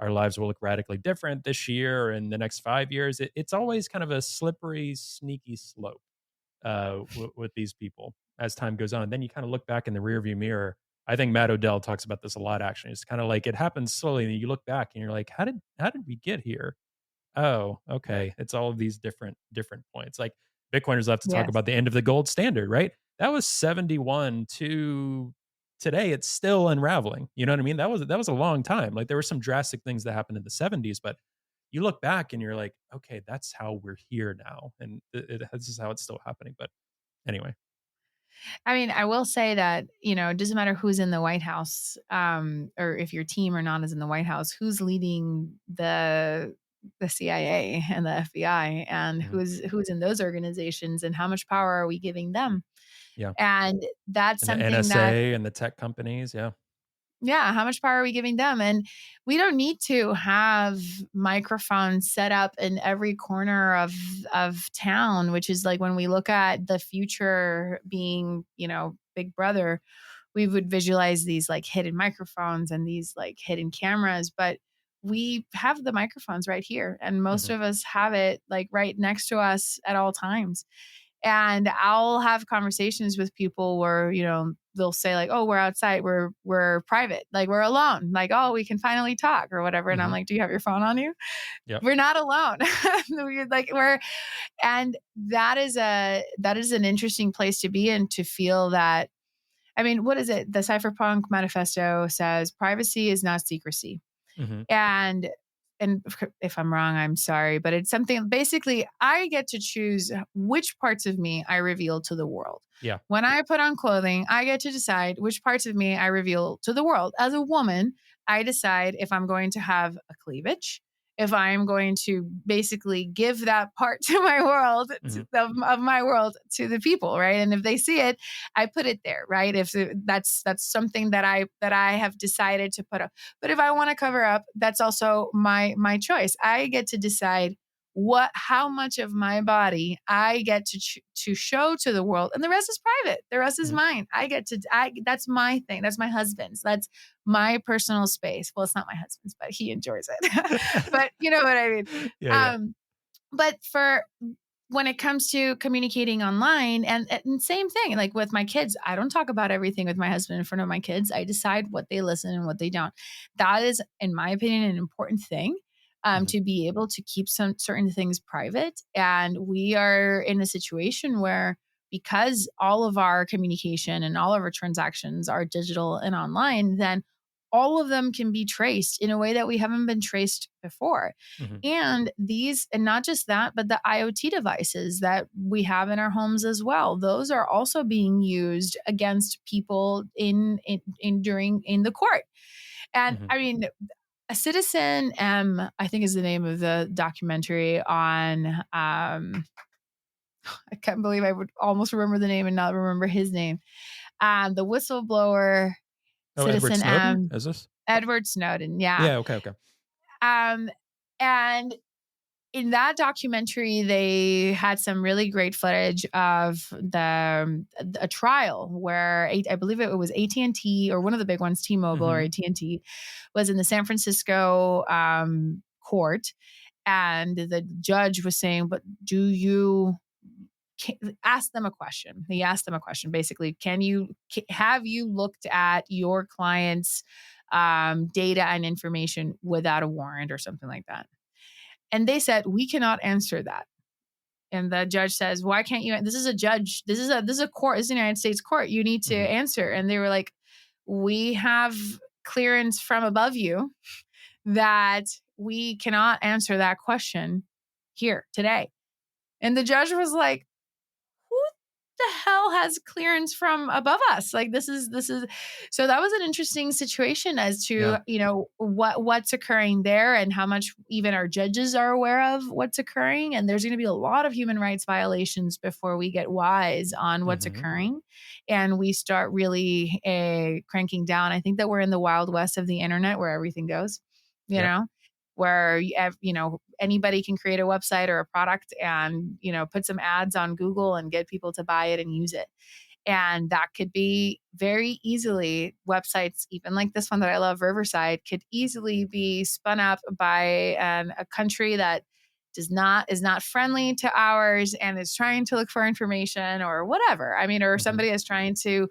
our lives will look radically different this year or in the next 5 years. It's always kind of a slippery, sneaky slope with these people as time goes on. And then you kind of look back in the rearview mirror. I think Matt Odell talks about this a lot. Actually, it's kind of like it happens slowly, and you look back and you're like, how did we get here? Oh, okay. It's all of these different points. Like Bitcoiners love to talk Yes. about the end of the gold standard, right? That was 71 to today. It's still unraveling. You know what I mean? That was a long time. Like there were some drastic things that happened in the 70s, but you look back and you're like, okay, that's how we're here now, and this is how it's still happening. But anyway, I mean, I will say that, it doesn't matter who's in the White House, or if your team or not is in the White House, who's leading the CIA and the FBI, and mhm, who's in those organizations, and how much power are we giving them? yeah, And that's and the something that, NSA and the tech companies, yeah, yeah, how much power are we giving them? And we don't need to have microphones set up in every corner of town, which is like when we look at the future being, Big Brother, we would visualize these like hidden microphones and these like hidden cameras, but we have the microphones right here, and most mhm, of us have it like right next to us at all times. And I'll have conversations with people where, they'll say like, "Oh, we're outside. We're private. Like we're alone. Like, oh, we can finally talk or whatever." And I'm mhm, like, "Do you have your phone on you?" yep, We're not alone. And that is an interesting place to be in, to feel that. I mean, what is it? The Cypherpunk Manifesto says privacy is not secrecy. mhm, And and if I'm wrong, I'm sorry, but it's something basically I get to choose which parts of me I reveal to the world. yeah, When I put on clothing, I get to decide which parts of me I reveal to the world. As a woman, I decide if I'm going to have a cleavage, if I'm going to basically give that part to my world, mhm, of my world, to the people, right? And if they see it, I put it there, right? If that's something that I have decided to put up. But if I want to cover up, that's also my choice. I get to decide how much of my body I get to show to the world, and the rest is private. The rest is mhm. mine. That's my thing. That's my husband's. That's my personal space. Well, it's not my husband's, but he enjoys it. But you know what I mean. Yeah, yeah, Um, but for when it comes to communicating online, and same thing, like with my kids, I don't talk about everything with my husband in front of my kids. I decide what they listen and what they don't. That is, in my opinion, an important thing, mhm, to be able to keep some certain things private. And we are in a situation where, because all of our communication and all of our transactions are digital and online, then all of them can be traced in a way that we haven't been traced before. mhm, And not just that, but the IoT devices that we have in our homes as well, those are also being used against people in the court. And mhm, I mean, a Citizen M, I think is the name of the documentary on I can't believe I would almost remember the name and not remember his name. The whistleblower, Oh, Edward citizen, Snowden, is this? Edward Snowden. Yeah. Yeah. Okay. Um, and in that documentary, they had some really great footage of a trial where I believe it was AT&T, or one of the big ones, T-Mobile or AT&T, was in the San Francisco court, and the judge was saying, "But do you?" Ask them a question. He asked them a question, basically, have you looked at your client's data and information without a warrant or something like that? And they said, we cannot answer that. And the judge says, why can't you? This is a judge. This is a court. This is the United States court. You need to answer. And they were like, we have clearance from above you that we cannot answer that question here today. And the judge was like, who the hell has clearance from above us? Like, this is so that was an interesting situation as to, what's occurring there, and how much even our judges are aware of what's occurring. And there's going to be a lot of human rights violations before we get wise on what's occurring and we start really cranking down. I think that we're in the wild west of the internet, where everything goes, you know, where anybody can create a website or a product and, put some ads on Google and get people to buy it and use it. And that could be very easily, websites, even like this one that I love, Riverside, could easily be spun up by a country that is not friendly to ours and is trying to look for information or whatever. I mean, or somebody is trying to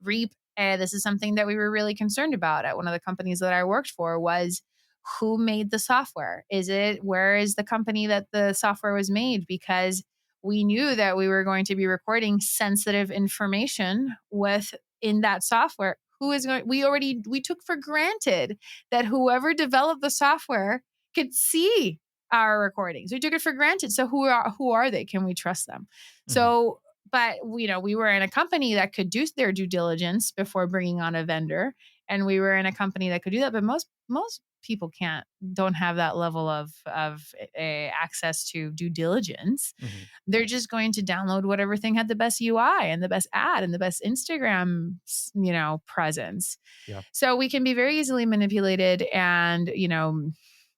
reap. This is something that we were really concerned about at one of the companies that I worked for, was who made the software? Where is the company that the software was made? Because we knew that we were going to be recording sensitive information in that software. We took for granted that whoever developed the software could see our recordings. We took it for granted. So who are they? Can we trust them? So, but we were in a company that could do their due diligence before bringing on a vendor, and we were in a company that could do that. But most people don't have that level of access to due diligence. They're just going to download whatever thing had the best UI and the best ad and the best Instagram, presence. Yeah. So we can be very easily manipulated, and,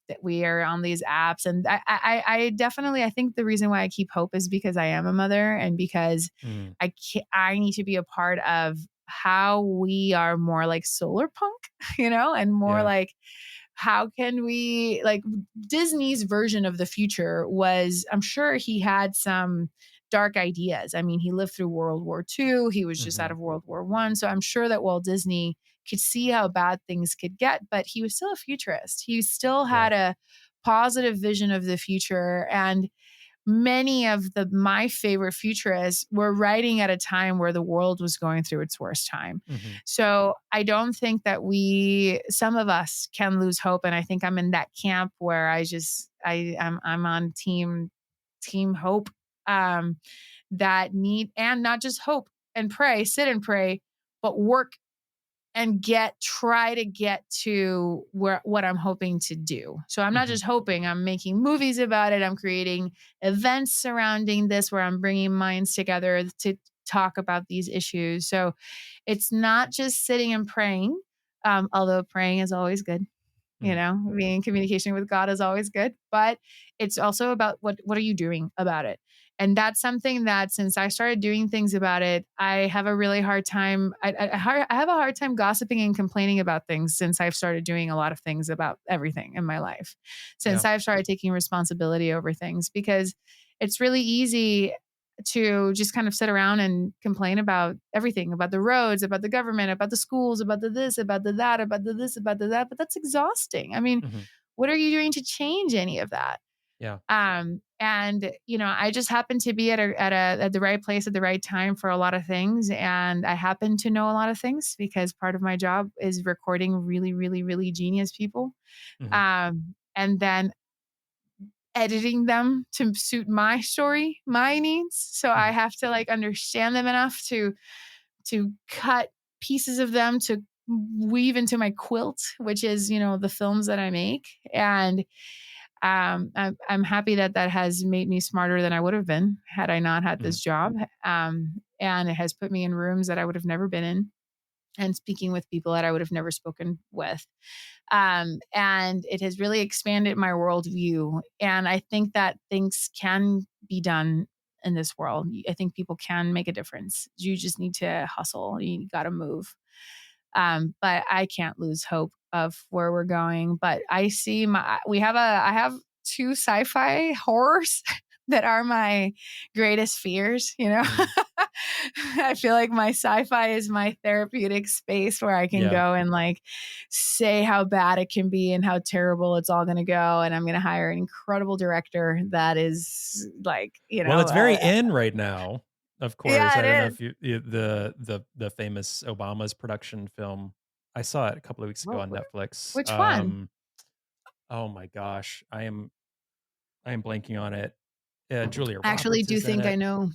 that we are on these apps. And I definitely, I think the reason why I keep hope is because I am a mother, and because I need to be a part of how we are more like solar punk, and more like, how can we, like, Disney's version of the future was, I'm sure he had some dark ideas. I mean, he lived through World War II. He was just out of World War I. So I'm sure that Walt Disney could see how bad things could get, but he was still a futurist. He still had a positive vision of the future. And many of my favorite futurists were writing at a time where the world was going through its worst time. So I don't think that some of us can lose hope. And I think I'm in that camp where I'm on team hope, that need, and not just hope and sit and pray, but work and try to get to what I'm hoping to do. So I'm not just hoping, I'm making movies about it. I'm creating events surrounding this where I'm bringing minds together to talk about these issues. So it's not just sitting and praying, although praying is always good. Being in communication with God is always good, but it's also about what are you doing about it? And that's something that, since I started doing things about it, I have a really hard time. I have a hard time gossiping and complaining about things, since I've started doing a lot of things about everything in my life, since I've started taking responsibility over things, because it's really easy to just kind of sit around and complain about everything, about the roads, about the government, about the schools, about the this, about the that, about the this, about the that. But that's exhausting. I mean, what are you doing to change any of that? Yeah. And I just happen to be at the right place at the right time for a lot of things. And I happen to know a lot of things, because part of my job is recording really, really, really genius people. And then editing them to suit my story, my needs. So I have to understand them enough to cut pieces of them to weave into my quilt, which is, the films that I make. And I'm happy that that has made me smarter than I would have been had I not had Mhm. this job. And it has put me in rooms that I would have never been in and speaking with people that I would have never spoken with. And it has really expanded my worldview. And I think that things can be done in this world. I think people can make a difference. You just need to hustle. You got to move. But I can't lose hope of where we're going. But I have two sci-fi horrors that are my greatest fears, you know. Mhm. I feel like my sci-fi is my therapeutic space where I can Yeah. go and like say how bad it can be and how terrible it's all going to go. And I'm going to hire an incredible director that is like, Well, it's very in right now. Of course, yeah, I it don't know is. if the famous Obama's production film. I saw it a couple of weeks ago Whoa, on Netflix. which one? Oh my gosh, I am blanking on it. Julia I actually Roberts do is in think I it. know.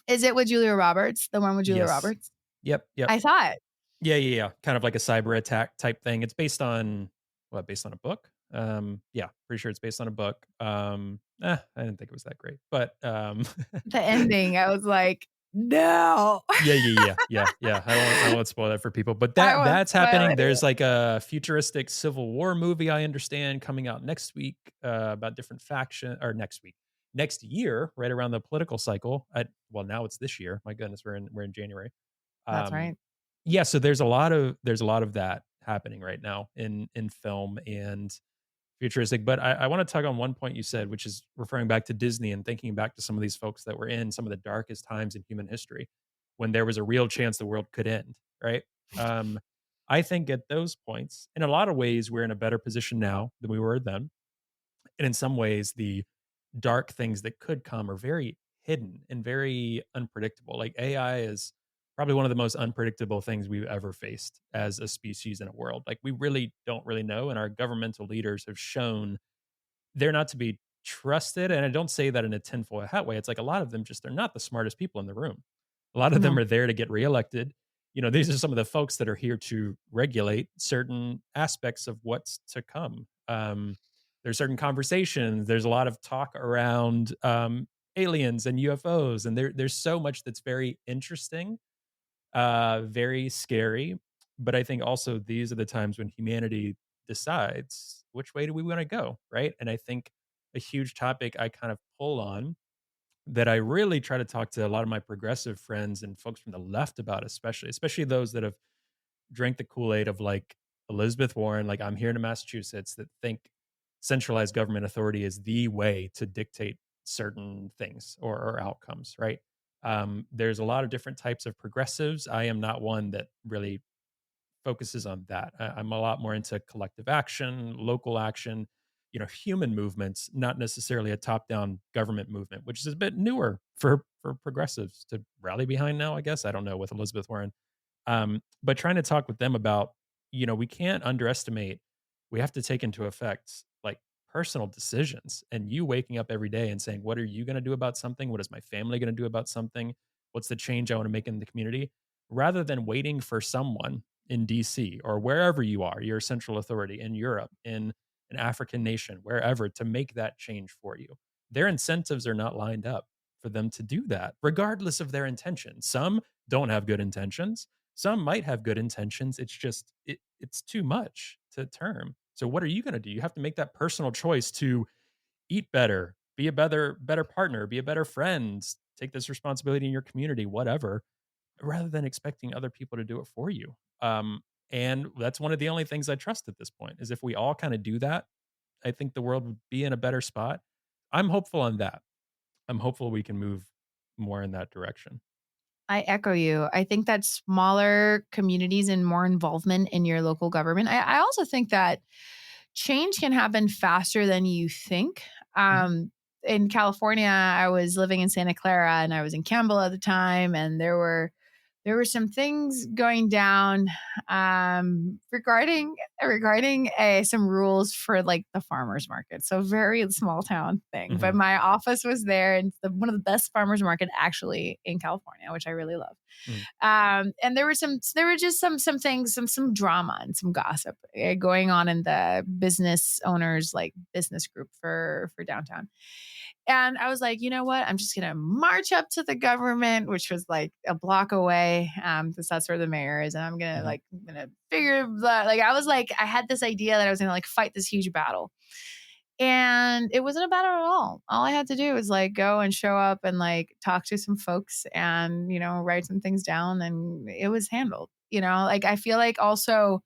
Is it with Julia Roberts? The one with Julia Yes. Roberts? Yep. Yep. I saw it. Yeah. Kind of like a cyber attack type thing. It's based on what? Based on a book? Yeah, pretty sure it's based on a book. I didn't think it was that great, but The ending, I was like, no. Yeah. I won't spoil that for people, but I won't that's spoil happening. it either. There's like a futuristic Civil War movie I understand coming out next week about different faction or next year, right around the political cycle. Well, now it's this year. My goodness, we're in January. That's Um, right. yeah, so there's a lot of that happening right now in film and futuristic. But I want to tug on one point you said, which is referring back to Disney and thinking back to some of these folks that were in some of the darkest times in human history when there was a real chance the world could end, right? Um, I think at those points, in a lot of ways, we're in a better position now than we were then. And in some ways, the dark things that could come are very hidden and very unpredictable. Like AI is probably one of the most unpredictable things we've ever faced as a species in a world. Like we really don't really know. And our governmental leaders have shown they're not to be trusted, and I don't say that in a tinfoil hat way. It's like a lot of them just they're not the smartest people in the room. A lot of them No, are there to get reelected. You know, these are some of the folks that are here to regulate certain aspects of what's to come. There's certain conversations. There's a lot of talk around aliens and UFOs, and there's so much that's very interesting, very scary. But I think also these are the times when humanity decides which way do we want to go, right? And I think a huge topic I kind of pull on that I really try to talk to a lot of my progressive friends and folks from the left about, especially those that have drank the Kool-Aid of like Elizabeth Warren, like I'm here in Massachusetts, that think centralized government authority is the way to dictate certain things or outcomes, right? There's a lot of different types of progressives. I am not one that really focuses on that. I'm a lot more into collective action, local action, you know, human movements, not necessarily a top-down government movement, which is a bit newer for progressives to rally behind now, I guess. I don't know with Elizabeth Warren. But trying to talk with them about, you know, we can't underestimate, we have to take into effect like personal decisions and you waking up every day and saying, what are you going to do about something? What is my family going to do about something? What's the change I want to make in the community? Rather than waiting for someone in DC or wherever you are, your central authority in Europe, in an African nation, wherever, to make that change for you. Their incentives are not lined up for them to do that, regardless of their intention. Some don't have good intentions. Some might have good intentions. It's just it's too much to term. So what are you going to do? You have to make that personal choice to eat better, be a better partner, be a better friend, take this responsibility in your community, whatever, rather than expecting other people to do it for you. And that's one of the only things I trust at this point is if we all kind of do that, I think the world would be in a better spot. I'm hopeful on that. I'm hopeful we can move more in that direction. I echo you. I think that smaller communities and more involvement in your local government. I also think that change can happen faster than you think. Mhm. In California, I was living in Santa Clara and I was in Campbell at the time, and there were some things going down regarding some rules for like the farmers market. So very small town thing, but my office was there, and it's one of the best farmers market actually in California, which I really love. And there were just some things, some drama and some gossip going on in the business owners like business group for downtown. And I was like, you know what? I'm just going to march up to the government, which was like a block away, because that's where the mayor is. And I'm going to I'm going to figure that, like, I was like, I had this idea that I was going to like fight this huge battle. And it wasn't a battle at all. All I had to do was like go and show up and like talk to some folks and, write some things down, and it was handled. Like I feel like also,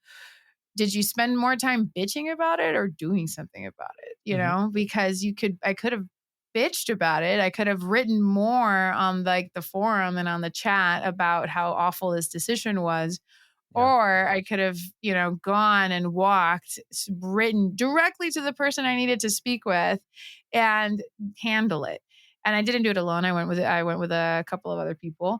did you spend more time bitching about it or doing something about it? Because I could have bitched about it. I could have written more on like the forum and on the chat about how awful this decision was. Yeah. Or I could have, gone and walked, written directly to the person I needed to speak with and handle it. And I didn't do it alone. I went with a couple of other people.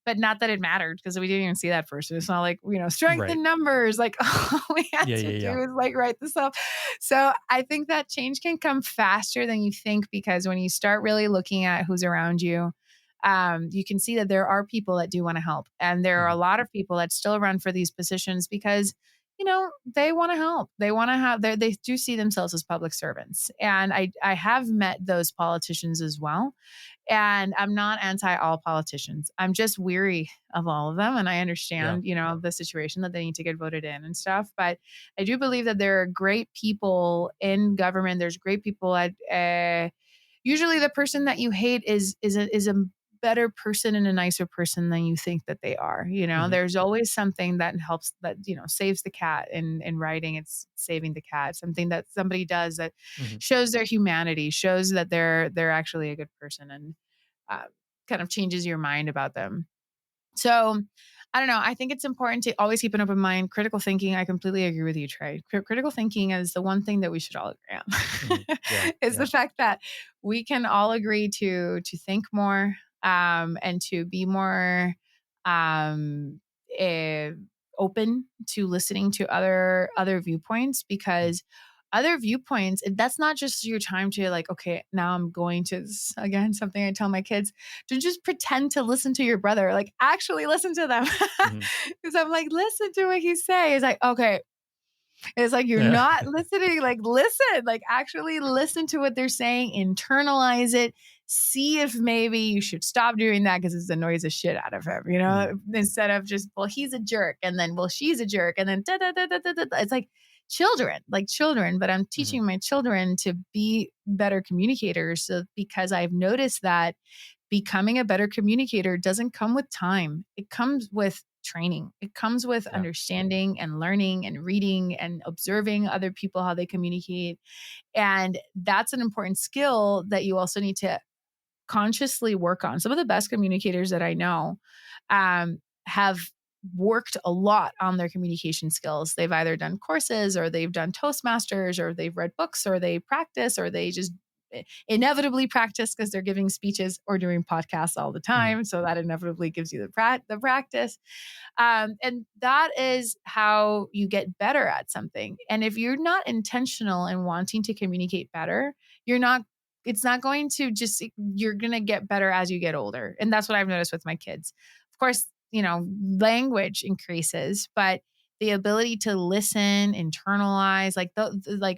But not that it mattered because we didn't even see that person. It's not like, strength in numbers. Like all we had to do is like write this up. So I think that change can come faster than you think, because when you start really looking at who's around you, you can see that there are people that do want to help. And there are a lot of people that still run for these positions because, they want to help. They want to have they do see themselves as public servants. And I have met those politicians as well. And I'm not anti all politicians. I'm just weary of all of them. And I understand, the situation that they need to get voted in and stuff. But I do believe that there are great people in government. There's great people at, usually the person that you hate is a better person and a nicer person than you think that they are. There's always something that helps, that, saves the cat in writing. It's saving the cat, something that somebody does that shows their humanity, shows that they're actually a good person, and kind of changes your mind about them. So I don't know. I think it's important to always keep an open mind. Critical thinking. I completely agree with you, Trey. Critical thinking is the one thing that we should all agree on. Is the fact that we can all agree to think more, and to be more open to listening to other viewpoints, because other viewpoints, that's not just your time to like, okay, now I'm going to, again, something I tell my kids, to just pretend to listen to your brother, like actually listen to them. Because I'm like, listen to what he's saying. It's like, okay. It's like, you're not listening, like listen, like actually listen to what they're saying, internalize it, see if maybe you should stop doing that because it annoys the shit out of him, instead of just, well, he's a jerk, and then, well, she's a jerk, and then da, da, da, da, da, da. It's like children, but I'm teaching my children to be better communicators. So, because I've noticed that becoming a better communicator doesn't come with time. It comes with training. It comes with understanding and learning and reading and observing other people, how they communicate. And that's an important skill that you also need to consciously work on. Some of the best communicators that I know have worked a lot on their communication skills. They've either done courses, or they've done Toastmasters, or they've read books, or they practice, or they just inevitably practice because they're giving speeches or doing podcasts all the time. So that inevitably gives you the practice. And that is how you get better at something. And if you're not intentional in wanting to communicate better, it's not going to just, you're going to get better as you get older. And that's what I've noticed with my kids. Of course, language increases, but the ability to listen, internalize, like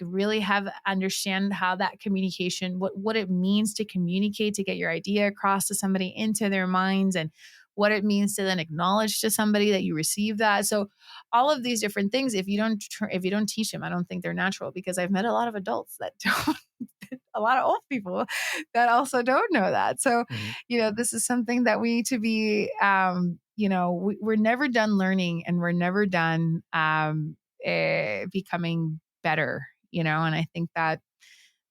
really understand how that communication, what it means to communicate, to get your idea across to somebody, into their minds, and what it means to then acknowledge to somebody that you receive that. So all of these different things, if you don't teach them, I don't think they're natural, because I've met a lot of adults that don't, a lot of old people that also don't know that. So, this is something that we need to be, we're never done learning, and we're never done becoming better, and I think that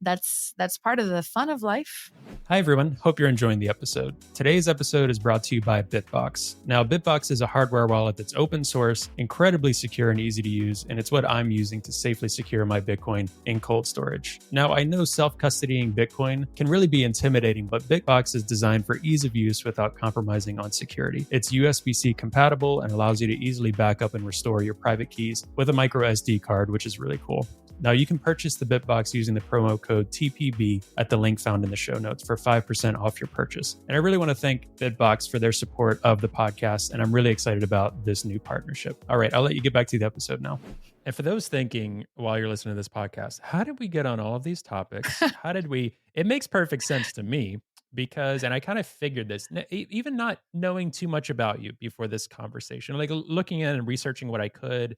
that's part of the fun of life. Hi, everyone. Hope you're enjoying the episode. Today's episode is brought to you by Bitbox. Now, Bitbox is a hardware wallet that's open source, incredibly secure and easy to use, and it's what I'm using to safely secure my Bitcoin in cold storage. Now, I know self-custodying Bitcoin can really be intimidating, but Bitbox is designed for ease of use without compromising on security. It's USB-C compatible and allows you to easily back up and restore your private keys with a micro SD card, which is really cool. Now, you can purchase the Bitbox using the promo code TPB at the link found in the show notes for 5% off your purchase. And I really want to thank Bitbox for their support of the podcast, and I'm really excited about this new partnership. All right, I'll let you get back to the episode now. And for those thinking while you're listening to this podcast, how did we get on all of these topics? It makes perfect sense to me because, and I kind of figured this, even not knowing too much about you before this conversation, like looking at and researching what I could,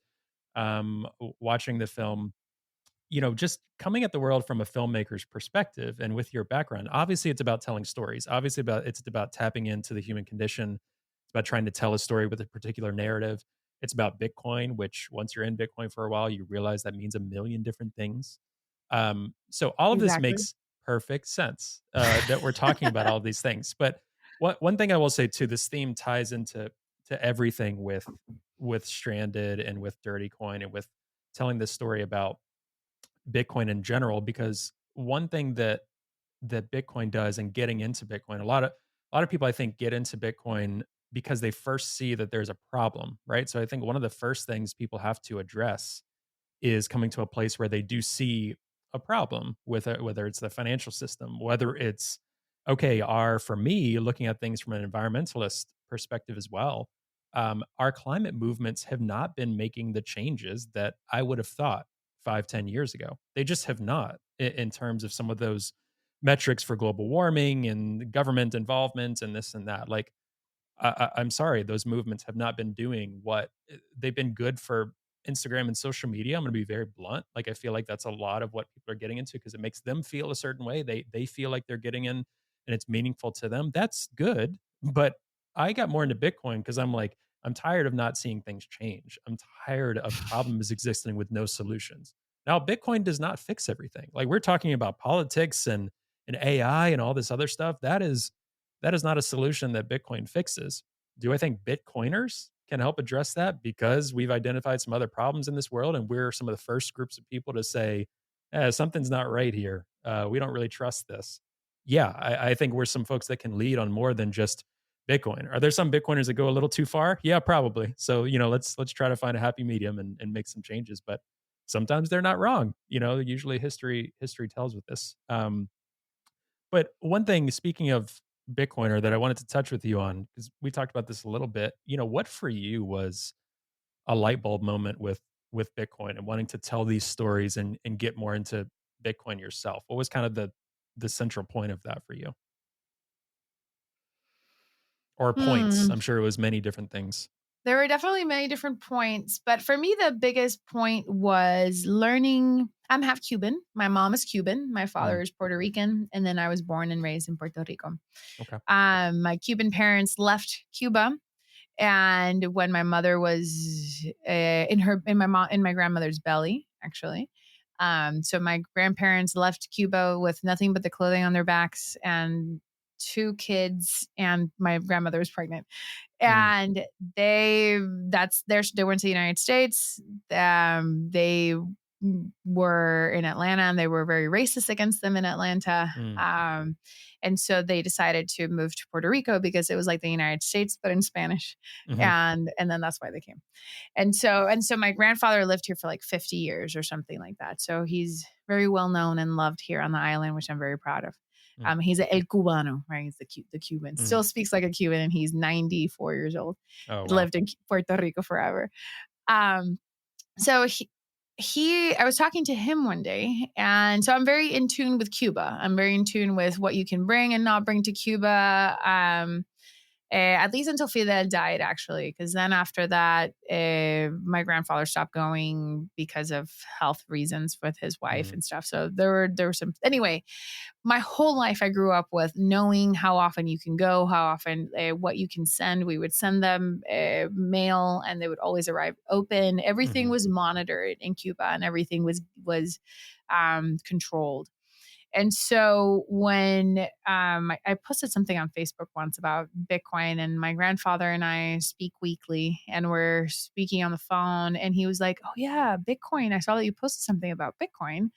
watching the film, just coming at the world from a filmmaker's perspective and with your background, obviously it's about telling stories. Obviously it's about tapping into the human condition. It's about trying to tell a story with a particular narrative. It's about Bitcoin, which once you're in Bitcoin for a while, you realize that means a million different things. So all of this Exactly. makes perfect sense that we're talking about all of these things. But one thing I will say too, this theme ties into everything with Stranded and with Dirty Coin and with telling this story about Bitcoin in general, because one thing that Bitcoin does and getting into Bitcoin, a lot of people I think get into Bitcoin because they first see that there's a problem, right? So I think one of the first things people have to address is coming to a place where they do see a problem with it, whether it's the financial system, whether it's okay, are for me looking at things from an environmentalist perspective as well. Our climate movements have not been making the changes that I would have thought 5, 10 years ago. They just have not in terms of some of those metrics for global warming and government involvement and this and that. Like, I'm sorry, those movements have not been doing what they've been good for Instagram and social media. I'm going to be very blunt. Like, I feel like that's a lot of what people are getting into because it makes them feel a certain way. They feel like they're getting in and it's meaningful to them. That's good. But I got more into Bitcoin because I'm like, I'm tired of not seeing things change. I'm tired of problems existing with no solutions. Now, Bitcoin does not fix everything. Like, we're talking about politics and AI and all this other stuff. That is not a solution that Bitcoin fixes. Do I think Bitcoiners can help address that because we've identified some other problems in this world and we're some of the first groups of people to say, something's not right here. We don't really trust this. Yeah, I think we're some folks that can lead on more than just Bitcoin. Are there some Bitcoiners that go a little too far? Yeah, probably. So, let's try to find a happy medium and make some changes. But sometimes they're not wrong. Usually history tells with this. But one thing, speaking of Bitcoiner, that I wanted to touch with you on, because we talked about this a little bit, what for you was a light bulb moment with Bitcoin and wanting to tell these stories and get more into Bitcoin yourself? What was kind of the central point of that for you? Or points? Hmm. I'm sure it was many different things. There were definitely many different points, but for me, the biggest point was learning. I'm half Cuban. My mom is Cuban. My Mm, father is Puerto Rican. And then I was born and raised in Puerto Rico. okay. My Cuban parents left Cuba. And when my mother was in my grandmother's belly, actually. So my grandparents left Cuba with nothing but the clothing on their backs and two kids, and my grandmother was pregnant. Mm, And they went to the United States. They were in Atlanta, and they were very racist against them in Atlanta. mm, And so they decided to move to Puerto Rico because it was like the United States, but in Spanish. mhm, And then that's why they came. And so my grandfather lived here for like 50 years or something like that. So he's very well known and loved here on the island, which I'm very proud of. mm, He's a El Cubano, right? He's the Cuban. mm. Still speaks like a Cuban, and he's 94 years old. Oh, wow. Lived in Puerto Rico forever. Um, so I was talking to him one day, and so I'm very in tune with Cuba. I'm very in tune with what you can bring and not bring to Cuba. At least until Fidel died, actually, because then after that, my grandfather stopped going because of health reasons with his wife Mm, and stuff. So there were some anyway. My whole life, I grew up with knowing how often you can go, how often what you can send. We would send them mail, and they would always arrive open. Everything mhm, was monitored in Cuba, and everything was controlled. And so when I posted something on Facebook once about Bitcoin, and my grandfather and I speak weekly, and we're speaking on the phone, and he was like, "Oh yeah, Bitcoin. I saw that you posted something about Bitcoin.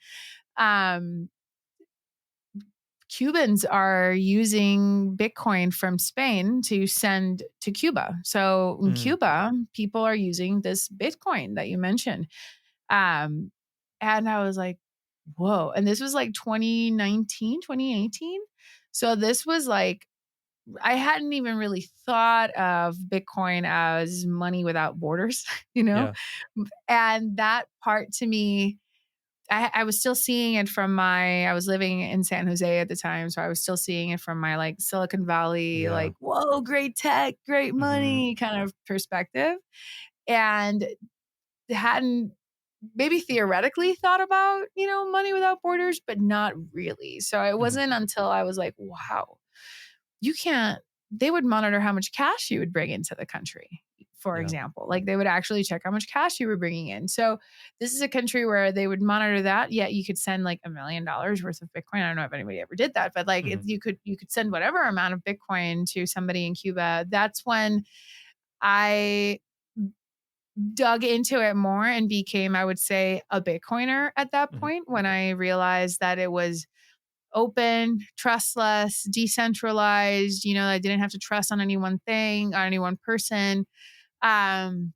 Um, Cubans are using Bitcoin from Spain to send to Cuba. So in Mm. Cuba, people are using this Bitcoin that you mentioned." Um, and I was like, whoa. And this was like 2019, 2018. So this was like, I hadn't even really thought of Bitcoin as money without borders, you know? Yeah. And that part to me, I was still seeing it from I was living in San Jose at the time. So I was still seeing it from my like Silicon Valley, Yeah. like, whoa, great tech, great Hmm. money kind of perspective. And hadn't maybe theoretically thought about, money without borders, but not really. So it Hmm. wasn't until I was like, wow, you can't, they would monitor how much cash you would bring into the country, for Yeah. example. Like they would actually check how much cash you were bringing in. So this is a country where they would monitor that. Yet you could send like $1 million worth of Bitcoin. I don't know if anybody ever did that, but like Hmm. you could send whatever amount of Bitcoin to somebody in Cuba. That's when I dug into it more and became, I would say, a Bitcoiner at that Hmm. point, when I realized that it was open, trustless, decentralized. I didn't have to trust on any one thing, on any one person. Um,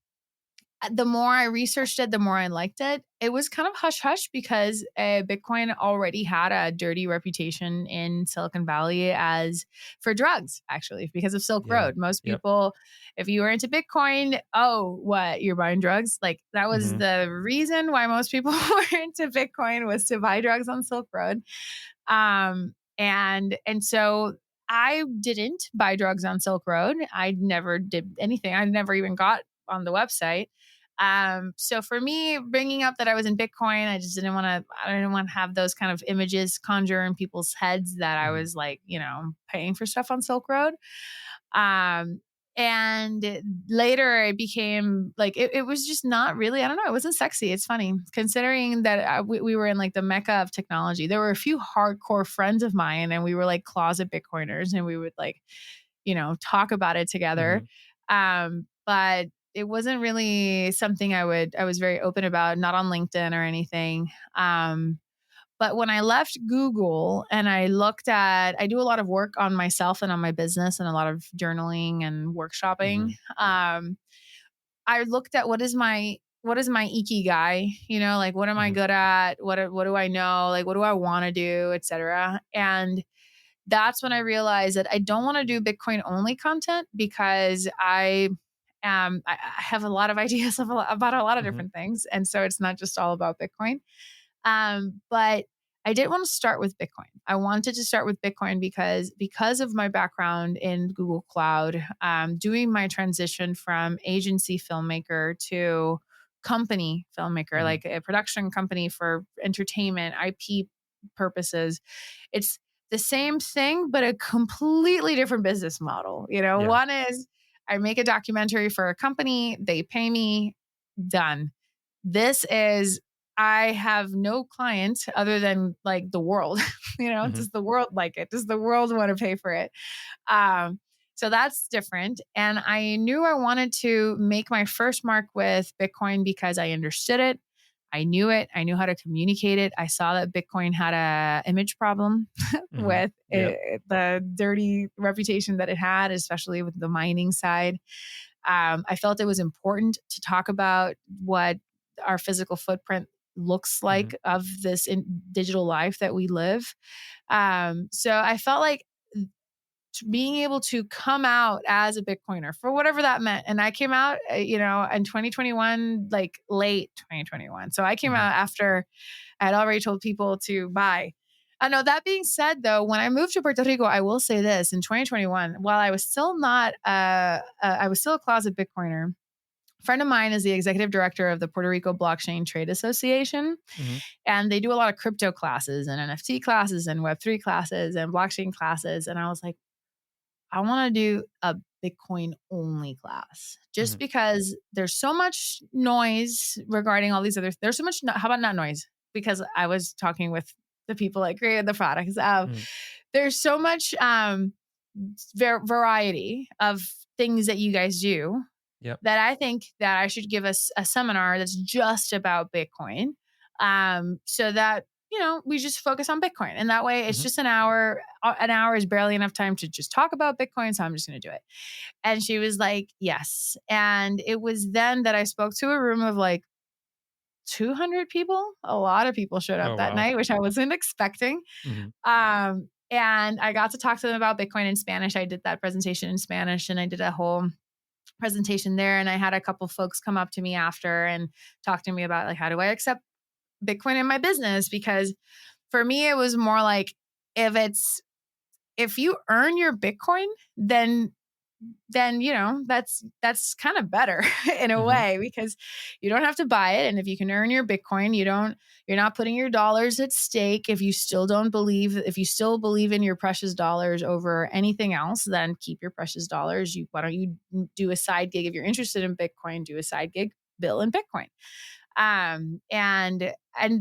the more I researched it, the more I liked it. It was kind of hush hush because Bitcoin already had a dirty reputation in Silicon Valley as for drugs, actually, because of Silk Yeah. Road. Most Yep. people, if you were into Bitcoin, oh, what, you're buying drugs? Like that was Hmm. the reason why most people were into Bitcoin, was to buy drugs on Silk Road. And so I didn't buy drugs on Silk Road. I never did anything. I never even got on the website. So for me, bringing up that I was in Bitcoin, I just didn't want to. I didn't want to have those kind of images conjure in people's heads that I Hmm. was like, paying for stuff on Silk Road. Um, and later it became like, it was just not really, I don't know, it wasn't sexy. It's funny considering that we were in like the mecca of technology. There were a few hardcore friends of mine, and we were like closet Bitcoiners, and we would like, talk about it together. Hmm. But it wasn't really something I was very open about, not on LinkedIn or anything. But when I left Google and I do a lot of work on myself and on my business and a lot of journaling and workshopping. Hmm. I looked at what is my ikigai, like what am I Hmm. good at? What do I know? Like what do I want to do, etc. And that's when I realized that I don't want to do Bitcoin only content, because I have a lot of ideas about a lot of Hmm. different things. And so it's not just all about Bitcoin. But I didn't want to start with Bitcoin. I wanted to start with Bitcoin because of my background in Google Cloud, doing my transition from agency filmmaker to company filmmaker, Hmm. like a production company for entertainment, IP purposes. It's the same thing, but a completely different business model. Yeah. One is I make a documentary for a company, they pay me, done. This is I have no client other than like the world. Hmm. Does the world like it? Does the world want to pay for it? Um, so that's different. And I knew I wanted to make my first mark with Bitcoin because I understood it. I knew it. I knew how to communicate it. I saw that Bitcoin had a image problem Hmm. with Yep. the dirty reputation that it had, especially with the mining side. I felt it was important to talk about what our physical footprint looks Hmm. like of this digital life that we live. So I felt like being able to come out as a Bitcoiner for whatever that meant. And I came out, in 2021, like late 2021. So I came Hmm. out after I had already told people to buy. I know, that being said, though, when I moved to Puerto Rico, I will say this: in 2021, while I was still not, I was still a closet Bitcoiner. A friend of mine is the executive director of the Puerto Rico Blockchain Trade Association, Hmm. and they do a lot of crypto classes and NFT classes and Web3 classes and blockchain classes. And I was like, I want to do a Bitcoin only class, just Hmm. because there's so much noise regarding all these other, there's so much, how about not noise? Because I was talking with the people that created the products. Mm. There's so much variety of things that you guys do Yep. that I think that I should give us a seminar that's just about Bitcoin. So that, we just focus on Bitcoin. And that way it's Mhm. just an hour. An hour is barely enough time to just talk about Bitcoin. So I'm just going to do it. And she was like, yes. And it was then that I spoke to a room of like 200 people. A lot of people showed up Oh, that wow. night, which I wasn't expecting. Mhm. And I got to talk to them about Bitcoin in Spanish. I did that presentation in Spanish and I did a whole presentation there. And I had a couple folks come up to me after and talk to me about like, how do I accept Bitcoin in my business? Because for me, it was more like, if you earn your Bitcoin, then that's kind of better in a Mhm. way, because you don't have to buy it. And if you can earn your Bitcoin, you're not putting your dollars at stake. If you still believe in your precious dollars over anything else, then keep your precious dollars. Why don't you do a side gig? If you're interested in Bitcoin, do a side gig, bill in Bitcoin. And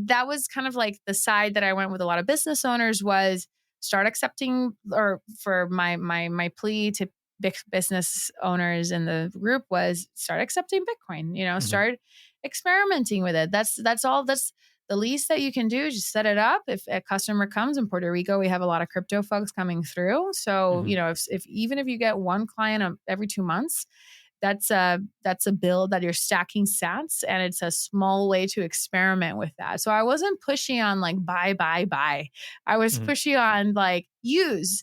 that was kind of like the side that I went with a lot of business owners, was start accepting, or for my plea to big business owners in the group was start accepting Bitcoin, Mhm. start experimenting with it. That's all. That's the least that you can do. Just set it up. If a customer comes in Puerto Rico, we have a lot of crypto folks coming through. So, Mhm. if even if you get one client every 2 months, that's a bill that you're stacking sats, and it's a small way to experiment with that. So I wasn't pushy on like buy, buy, buy. I was Mhm. pushy on like use,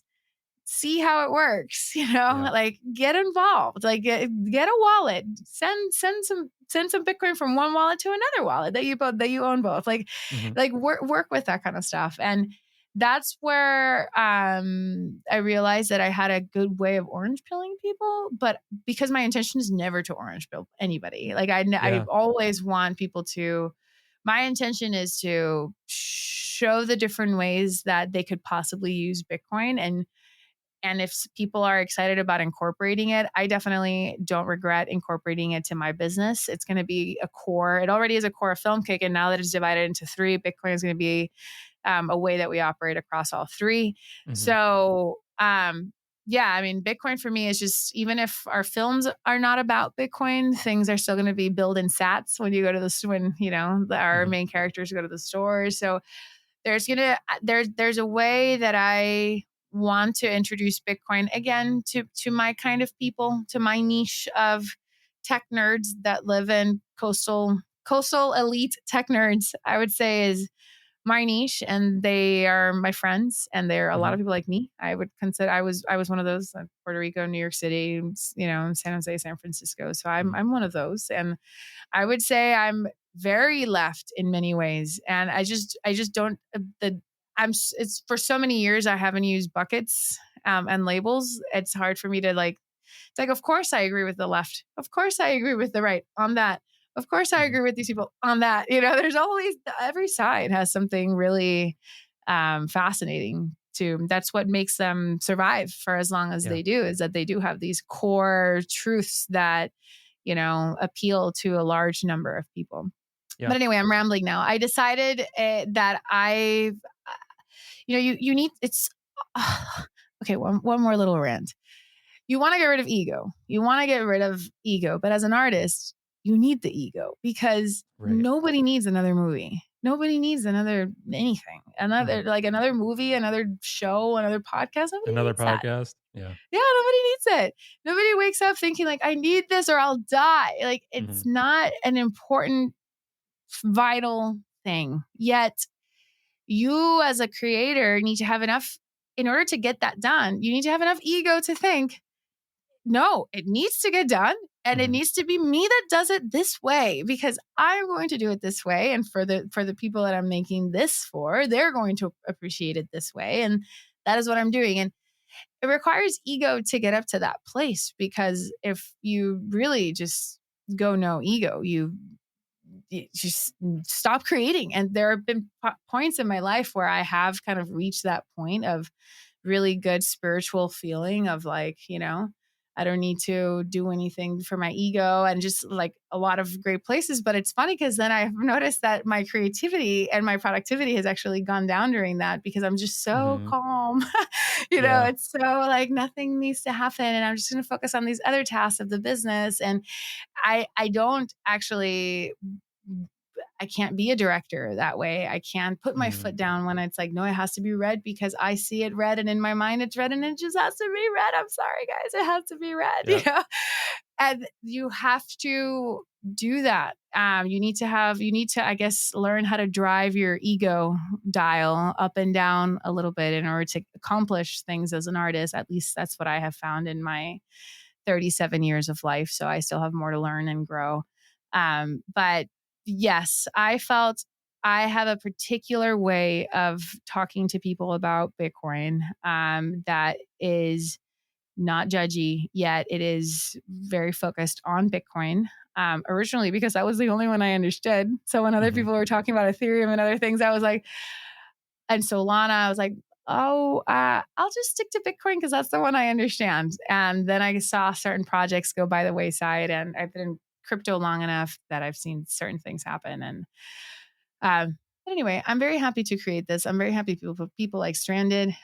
see how it works, Yeah. like get involved, like get a wallet, send some Bitcoin from one wallet to another wallet that you own both, Mhm. like work with that kind of stuff. And that's where I realized that I had a good way of orange pilling people, but because my intention is never to orange pill anybody. Like I Yeah. always want people to, my intention is to show the different ways that they could possibly use Bitcoin. And if people are excited about incorporating it, I definitely don't regret incorporating it to my business. It's going to be a core. It already is a core of FilmKick. And now that it's divided into three, Bitcoin is going to be a way that we operate across all three. Mhm. So, yeah, I mean, Bitcoin for me is just, even if our films are not about Bitcoin, things are still going to be billed in sats when you go to our Mhm. main characters go to the stores. So there's a way that I want to introduce Bitcoin again to my kind of people, to my niche of tech nerds that live in coastal elite tech nerds, I would say, is my niche, and they are my friends, and they're a lot Mhm. of people like me. I would consider I was one of those, Puerto Rico, New York City, San Jose, San Francisco. So Mhm. I'm one of those, and I would say I'm very left in many ways, and I just don't it's for so many years I haven't used buckets and labels. It's hard for me to like. It's like, of course I agree with the left. Of course I agree with the right on that. Of course I Mhm. agree with these people on that. There's always, every side has something really fascinating to. That's what makes them survive for as long as Yeah. they do, is that they do have these core truths that, appeal to a large number of people. Yeah. But anyway, I'm rambling now. I decided that you need, it's, okay, one more little rant. You want to get rid of ego. You want to get rid of ego. But as an artist, you need the ego, because Right. nobody needs another movie. Nobody needs another anything. Mhm. Another movie, another show, another podcast. Nobody Another needs that. podcast? Yeah. Yeah, nobody needs it. Nobody wakes up thinking like, I need this or I'll die. Like, it's Mhm. not an important, vital thing. Yet you as a creator need to have enough, in order to get that done, you need to have enough ego to think, no, it needs to get done. And it Mhm. needs to be me that does it this way, because I'm going to do it this way. And for the people that I'm making this for, they're going to appreciate it this way. And that is what I'm doing. And it requires ego to get up to that place, because if you really just go no ego, you just stop creating. And there have been points in my life where I have kind of reached that point of really good spiritual feeling of like, I don't need to do anything for my ego, and just like a lot of great places. But it's funny because then I've noticed that my creativity and my productivity has actually gone down during that, because I'm just so Hmm. calm. Yeah. It's so like nothing needs to happen, and I'm just going to focus on these other tasks of the business. And I don't actually, I can't be a director that way. I can't put my Mm. foot down when it's like, no, it has to be red because I see it red and in my mind it's red and it just has to be red. I'm sorry, guys. It has to be red, Yeah. And you have to do that. You need to, I guess, learn how to drive your ego dial up and down a little bit in order to accomplish things as an artist. At least that's what I have found in my 37 years of life. So I still have more to learn and grow. But yes, I felt I have a particular way of talking to people about Bitcoin that is not judgy, yet it is very focused on Bitcoin. Originally, because I was the only one I understood. So when other Hmm. people were talking about Ethereum and other things, I was like, and Solana, I was like, oh, I'll just stick to Bitcoin because that's the one I understand. And then I saw certain projects go by the wayside, and I've been in crypto long enough that I've seen certain things happen. And but anyway, I'm very happy to create this. I'm very happy people like Stranded.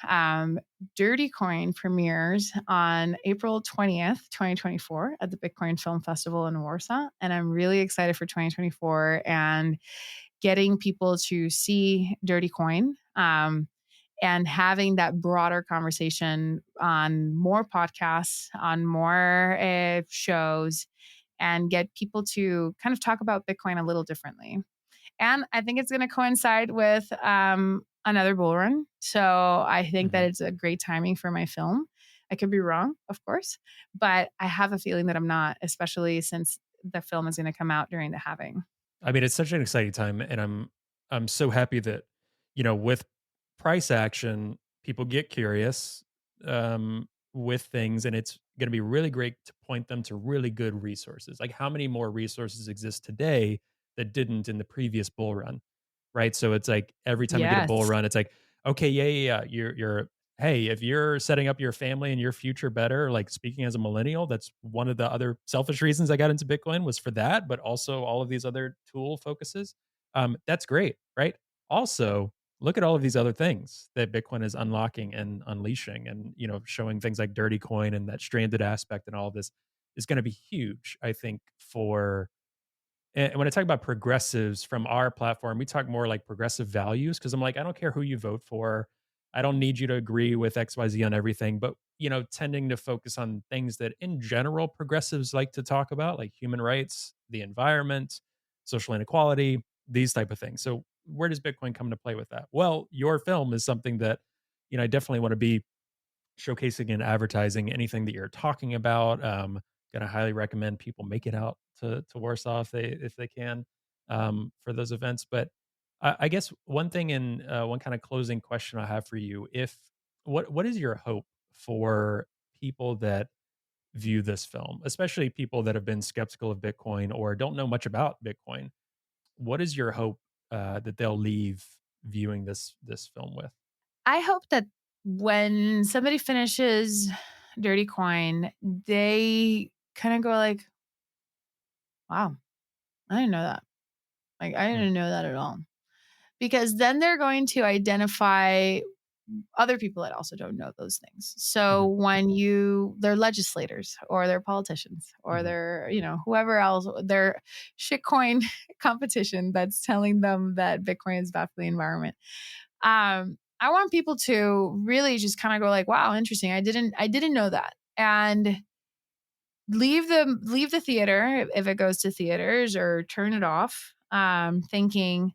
Dirty Coin premieres on April 20th, 2024 at the Bitcoin Film Festival in Warsaw. And I'm really excited for 2024 and getting people to see Dirty Coin. And having that broader conversation on more podcasts, on more shows, and get people to kind of talk about Bitcoin a little differently. And I think it's going to coincide with another bull run. So I think that Hmm. it's a great timing for my film. I could be wrong, of course, but I have a feeling that I'm not, especially since the film is going to come out during the halving. I mean, it's such an exciting time, and I'm so happy that, with price action, people get curious with things, and it's going to be really great to point them to really good resources. Like, how many more resources exist today that didn't in the previous bull run, right? So it's like every time we get a bull Yes. run, it's like, okay, yeah. You're hey, if you're setting up your family and your future better, like speaking as a millennial, that's one of the other selfish reasons I got into Bitcoin was for that, but also all of these other tool focuses. That's great, right? Also, look at all of these other things that Bitcoin is unlocking and unleashing, and showing things like dirty coin and that stranded aspect, and all of this is going to be huge, I think, for and when I talk about progressives from our platform, we talk more like progressive values, because I'm like, I don't care who you vote for. I don't need you to agree with XYZ on everything, but tending to focus on things that in general progressives like to talk about, like human rights, the environment, social inequality, these type of things. So where does Bitcoin come to play with that? Well, your film is something that, I definitely want to be showcasing and advertising anything that you're talking about. Gonna highly recommend people make it out to Warsaw if they can for those events. But I guess one thing and one kind of closing question I have for you: if what is your hope for people that view this film, especially people that have been skeptical of Bitcoin or don't know much about Bitcoin? What is your hope that they'll leave viewing this film with? I hope that when somebody finishes Dirty Coin, they kind of go like, wow, I didn't know that. Like, I Mm, didn't know that at all. Because then they're going to identify other people that also don't know those things. So mhm, when they're legislators or they're politicians or mhm, they're, whoever else, they're shitcoin competition that's telling them that Bitcoin is bad for the environment. I want people to really just kind of go like, wow, interesting. I didn't know that. And leave the theater if it goes to theaters, or turn it off, thinking,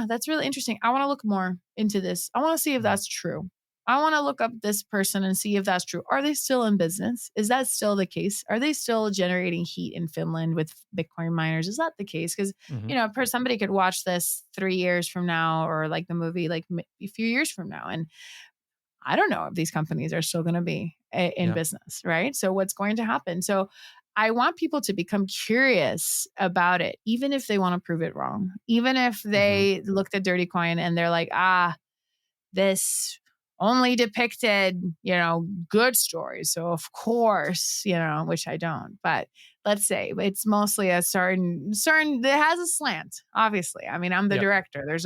that's really interesting. I want to look more into this. I want to see if mhm, that's true. I want to look up this person and see if that's true. Are they still in business? Is that still the case? Are they still generating heat in Finland with Bitcoin miners? Is that the case? Because, mhm. somebody could watch this 3 years from now, or like the movie, like a few years from now. And I don't know if these companies are still going to be in Yeah. business, right? So what's going to happen? So I want people to become curious about it, even if they want to prove it wrong. Even if Mhm. they looked at Dirty Coin and they're like, this only depicted, good stories. So of course, which I don't, but let's say it's mostly a certain that has a slant, obviously. I mean, I'm the Yep. director.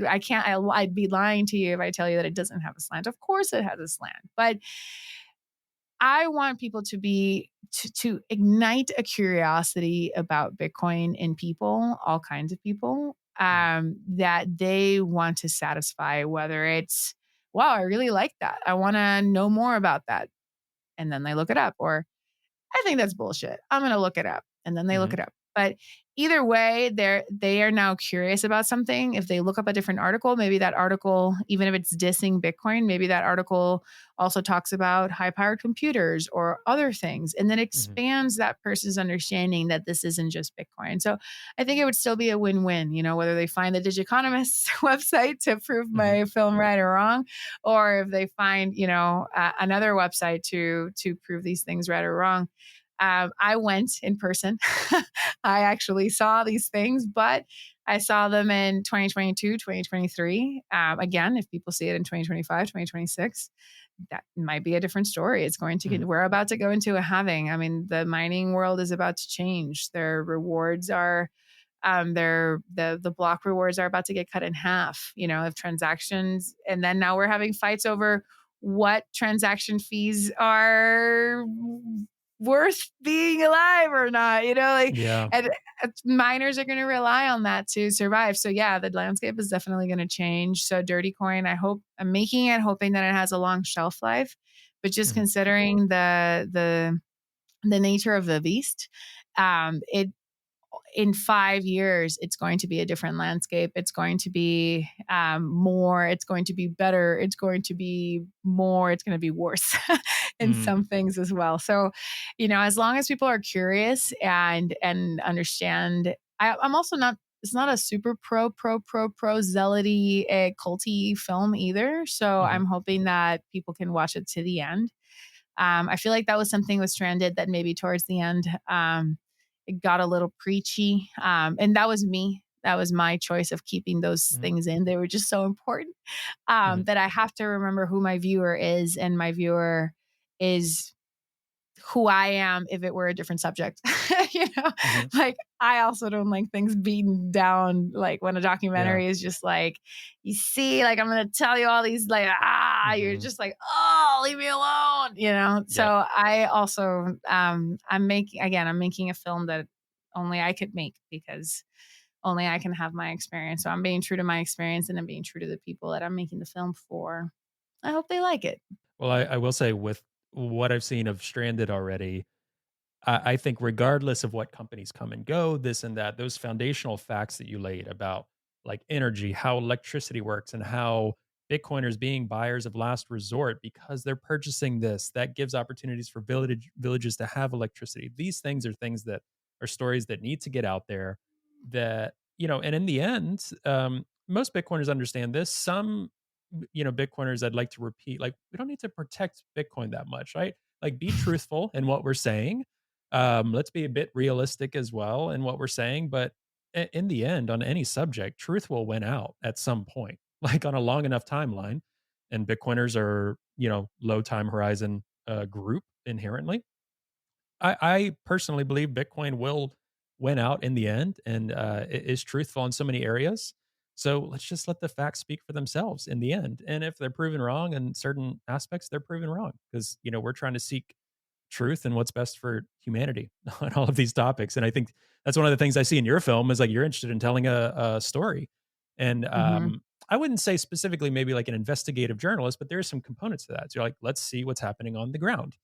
I can't, I'd be lying to you if I tell you that it doesn't have a slant. Of course it has a slant, but I want people to ignite a curiosity about Bitcoin in people, all kinds of people, Mhm. that they want to satisfy, whether it's, wow, I really like that. I want to know more about that. And then they look it up, or I think that's bullshit. I'm going to look it up. And then they look Mhm. it up. But either way, they are now curious about something. If they look up a different article, maybe that article, even if it's dissing Bitcoin, maybe that article also talks about high powered computers or other things, and then Mhm. expands that person's understanding that this isn't just Bitcoin. So I think it would still be a win-win, whether they find the Digiconomist's website to prove Mhm. my film right or wrong, or if they find, another website to prove these things right or wrong. I went in person. I actually saw these things, but I saw them in 2022, 2023. Again, if people see it in 2025, 2026, that might be a different story. It's going to Mhm. get, we're about to go into a halving. I mean, the mining world is about to change. Their rewards are, the block rewards are about to get cut in half, of transactions. And then now we're having fights over what transaction fees are worth being alive or not, Yeah. and miners are going to rely on that to survive. So yeah, the landscape is definitely going to change. So dirty coin, I'm making it hoping that it has a long shelf life, but just Mhm. considering the nature of the beast, it in 5 years, it's going to be a different landscape. It's going to be more, it's going to be better, it's going to be more, it's going to be worse in Mm. some things as well. So, as long as people are curious and understand, I'm also not, it's not a super pro zealoty, culty film either. So Mhm. I'm hoping that people can watch it to the end. I feel like that was something with Stranded that maybe towards the end, it got a little preachy. And that was me. That was my choice of keeping those Mhm. things in. They were just so important, Mhm. that I have to remember who my viewer is, and my viewer is who I am if it were a different subject. you know, Mhm. like I also don't like things beaten down. Like when a Yeah. documentary is just like, you see, like I'm gonna tell you all these, like, you're Mhm. just like, oh, leave me alone. So Yep. I also, I'm making a film that only I could make, because only I can have my experience. So I'm being true to my experience, and I'm being true to the people that I'm making the film for. I hope they like it. Well, I will say with what I've seen of Stranded already, I think regardless of what companies come and go, this and that, those foundational facts that you laid about like energy, how electricity works, and how Bitcoiners being buyers of last resort because they're purchasing this, that gives opportunities for villages to have electricity. These things are things that are stories that need to get out there. That and in the end, most Bitcoiners understand this. Some Bitcoiners, I'd like to repeat, like we don't need to protect Bitcoin that much, right? Like be truthful in what we're saying, let's be a bit realistic as well in what we're saying, but in the end, on any subject, truth will win out at some point, like on a long enough timeline. And Bitcoiners are, low time horizon group inherently. I personally believe Bitcoin will win out in the end, and is truthful in so many areas. So let's just let the facts speak for themselves in the end. And if they're proven wrong in certain aspects, they're proven wrong because we're trying to seek truth and what's best for humanity on all of these topics. And I think that's one of the things I see in your film is like you're interested in telling a story. And Hmm. I wouldn't say specifically maybe like an investigative journalist, but there's some components to that. So you're like, let's see what's happening on the ground.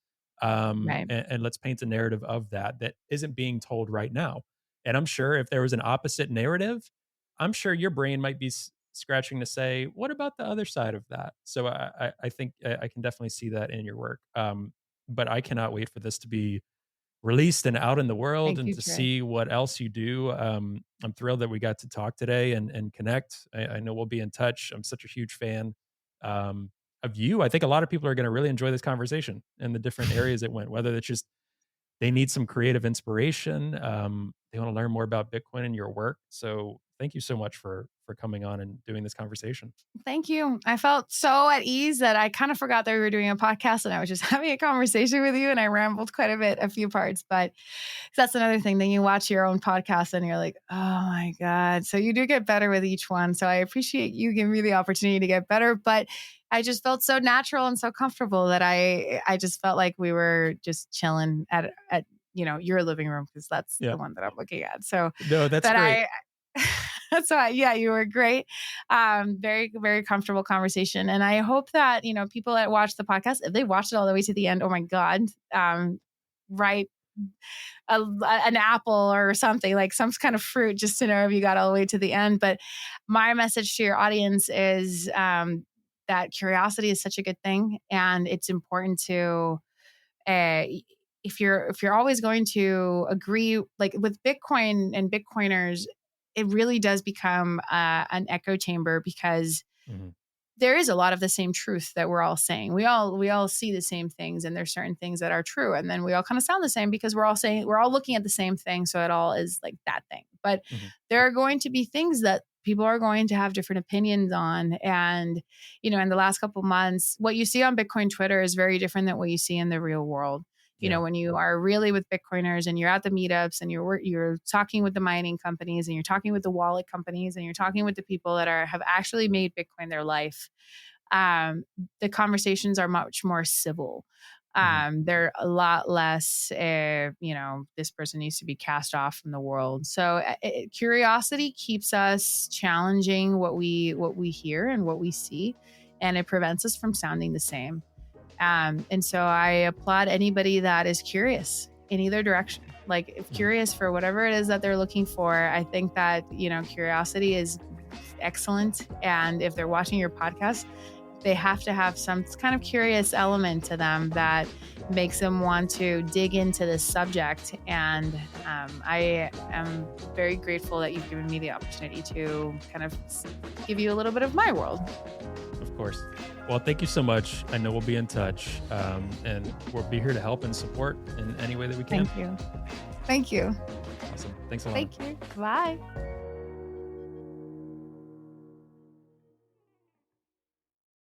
Right. And let's paint a narrative of that isn't being told right now. And I'm sure if there was an opposite narrative, I'm sure your brain might be scratching to say, what about the other side of that? So I think I can definitely see that in your work. But I cannot wait for this to be released and out in the world Thank and you, to Trey. see what else you do. I'm thrilled that we got to talk today and connect. I know we'll be in touch. I'm such a huge fan um, of you. I think a lot of people are going to really enjoy this conversation and the different areas it went, whether it's just they need some creative inspiration. They want to learn more about Bitcoin and your work. So thank you so much for for coming on and doing this conversation. Thank you. I felt so at ease that I kind of forgot that we were doing a podcast and I was just having a conversation with you, and I rambled quite a bit, a few parts, but that's another thing. Then you watch your own podcast and you're like, oh my God. So you do get better with each one. So I appreciate you giving me the opportunity to get better, but I just felt so natural and so comfortable that I just felt like we were just chilling at your living room, because that's the one that I'm looking at. So no, that's great. That's why, you were great. Very, very comfortable conversation. And I hope that, people that watch the podcast, if they watched it all the way to the end, oh my God, write an apple or something, like some kind of fruit, just to know if you got all the way to the end. But my message to your audience is that curiosity is such a good thing. And it's important to, if you're always going to agree, like with Bitcoin and Bitcoiners, it really does become an echo chamber, because there is a lot of the same truth that we're all saying. We all see the same things, and there's certain things that are true, and then we all kind of sound the same because we're all looking at the same thing. So it all is like that thing. But there are going to be things that people are going to have different opinions on. And, in the last couple of months, what you see on Bitcoin Twitter is very different than what you see in the real world. When you are really with Bitcoiners and you're at the meetups and you're talking with the mining companies and you're talking with the wallet companies and you're talking with the people that have actually made Bitcoin their life, the conversations are much more civil. They're a lot less, this person needs to be cast off from the world. So curiosity keeps us challenging what we hear and what we see, and it prevents us from sounding the same. And so I applaud anybody that is curious in either direction, like if curious for whatever it is that they're looking for. I think that, curiosity is excellent. And if they're watching your podcast, they have to have some kind of curious element to them that makes them want to dig into this subject. And I am very grateful that you've given me the opportunity to kind of give you a little bit of my world. Of course. Well, thank you so much. I know we'll be in touch, and we'll be here to help and support in any way that we can. Thank you. Awesome. Thanks a lot. Thank you. Bye.